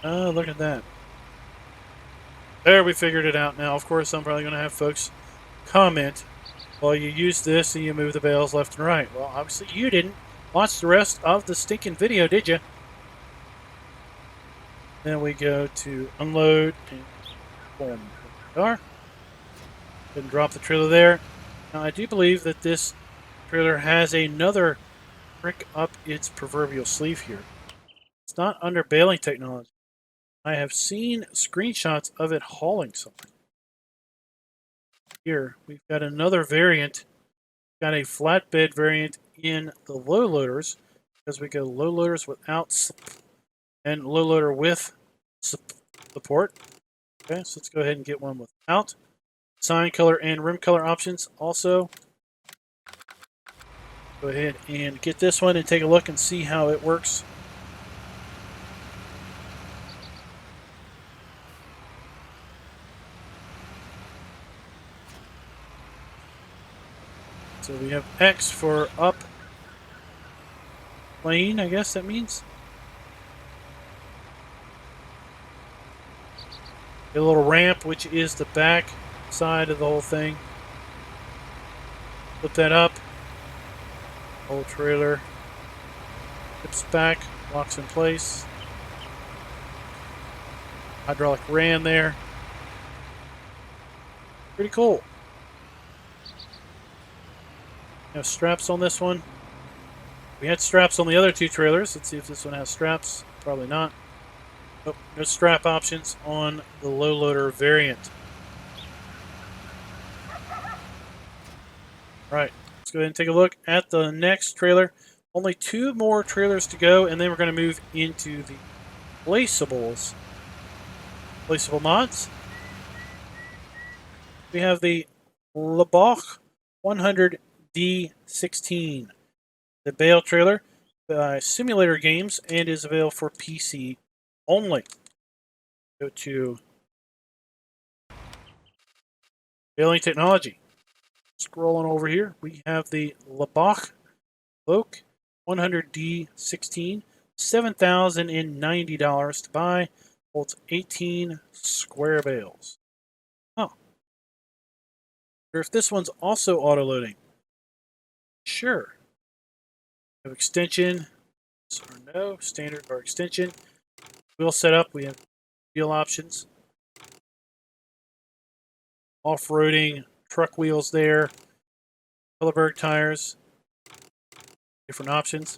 Oh, look at that. There, we figured it out now. Of course, I'm probably going to have folks comment, well, you use this and you move the bales left and right. Well, obviously you didn't watch the rest of the stinking video, did you? Then we go to unload and boom, there we are. And drop the trailer there. Now, I do believe that this trailer has another trick up its proverbial sleeve here. It's not under baling technology. I have seen screenshots of it hauling something. Here, we've got another variant. Got a flatbed variant in the low loaders, because we go low loaders without and low loader with support. Okay, so let's go ahead and get one without. Sign color and rim color options also. Go ahead and get this one and take a look and see how it works. So we have X for up plane, I guess that means. A little ramp, which is the back side of the whole thing. Flip that up. Whole trailer flips back, locks in place. Hydraulic ram there. Pretty cool. We have straps on this one. We had straps on the other two trailers. Let's see if this one has straps. Probably not. Nope, no strap options on the low loader variant. Right, let's go ahead and take a look at the next trailer. Only 2 more trailers to go, and then we're going to move into the placeables. Placeable mods. We have the Labach 100D16. The Bale trailer by Simulator Games and is available for PC only. Go to Baling Technology. Scrolling over here, we have the Labach Oak 100D16, $7,090 to buy. Holds 18 square bales. Oh. Or if this one's also auto-loading. Sure. We have extension. Yes or no. Standard or extension. Wheel setup. We have wheel options. Off-roading truck wheels there. Helleberg tires. Different options.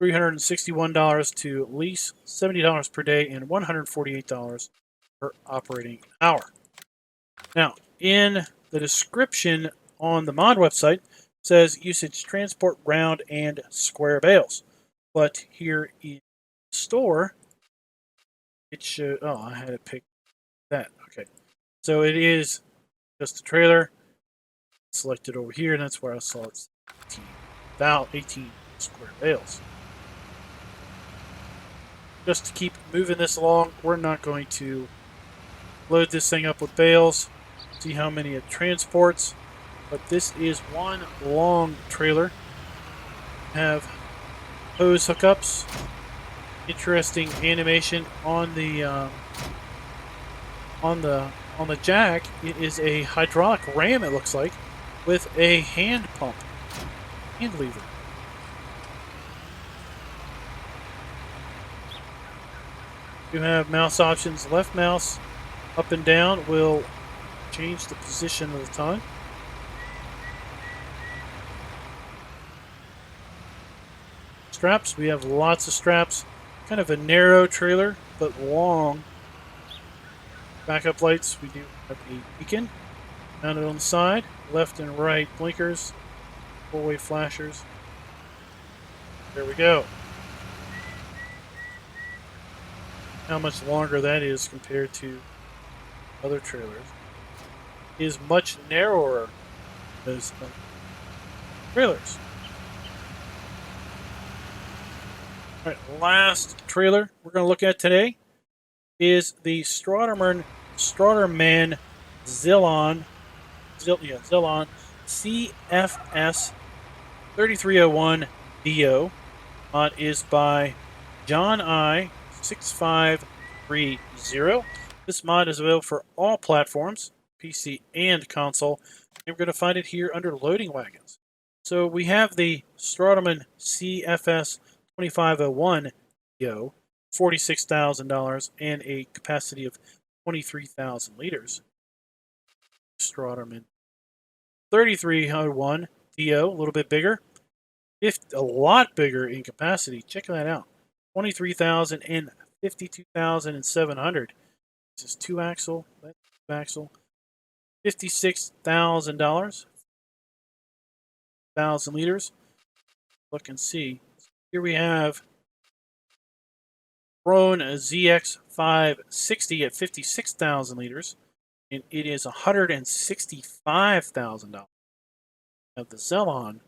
$361 to lease, $70 per day, and $148 per operating hour. Now, in the description on the mod website, it says usage transport round and square bales. But here in the store, it should. Oh, I had to pick that. Okay. So it is just a trailer. Selected over here, and that's where I saw it's 18 square bales. Just to keep moving this along, we're not going to load this thing up with bales, see how many it transports, but this is one long trailer. Have hose hookups, interesting animation on the jack. It is a hydraulic ram, it looks like, with a hand pump, hand lever. You have mouse options. Left mouse up and down will change the position of the tongue. Straps, we have lots of straps. Kind of a narrow trailer, but long. Backup lights, we do have a beacon mounted on the side. Left and right blinkers, 4-way flashers. There we go. How much longer that is compared to other trailers is much narrower as trailers. All right, last trailer we're going to look at today is the Strawderman Zillon CFS 3301 DO. Mod is by John I 6530. This mod is available for all platforms, PC and console. And we're going to find it here under loading wagons. So we have the Strawderman CFS 2501 DO, $46,000 and a capacity of 23,000 liters. Strawderman 3301 DO, a little bit bigger, a lot bigger in capacity. Check that out. 23,000 and 52,700. This is 2-axle. That's 2-axle. $56,000. 1,000 liters. Look and see. Here we have Roan ZX560 at 56,000 liters. And it is $165,000. Of the Zellon,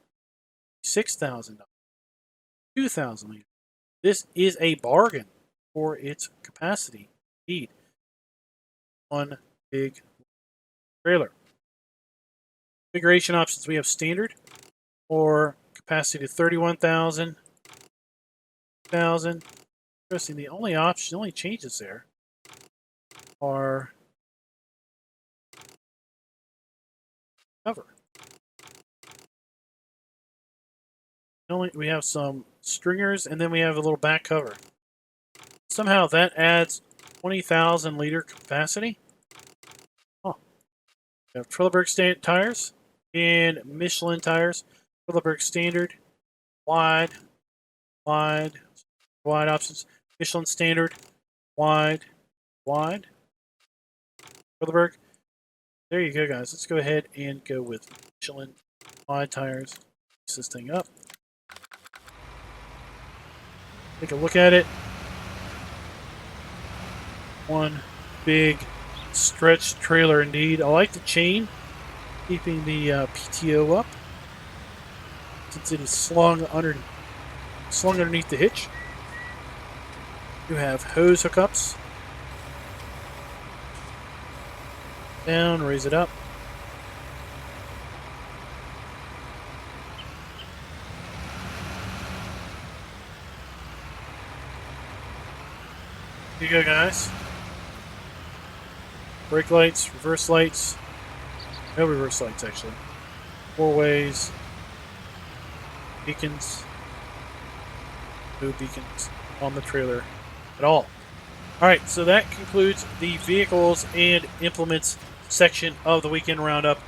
$6,000. 2,000 liters. This is a bargain for its capacity. Indeed. One big trailer. Configuration options, we have standard or capacity to 31,000, 1,000. Interesting, the only changes there are cover. We have some stringers and then we have a little back cover. Somehow that adds 20,000 liter capacity. Oh. We have Trelleborg tires and Michelin tires. Trelleborg standard, wide options. Michelin standard, wide. Trelleborg. There you go, guys. Let's go ahead and go with Michelin wide tires. Fix this thing up. Take a look at it. One big stretched trailer indeed. I like the chain, keeping the PTO up since it is slung underneath the hitch. You have hose hookups. Down, raise it up. Here you go, guys. Brake lights, reverse lights. No reverse lights, actually. 4 ways. Beacons. No beacons on the trailer at all. Alright, so that concludes the vehicles and implements section of the weekend roundup.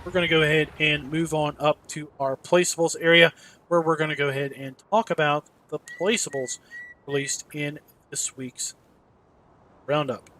We're going to go ahead and move on up to our placeables area, where we're going to go ahead and talk about the placeables released in this week's roundup.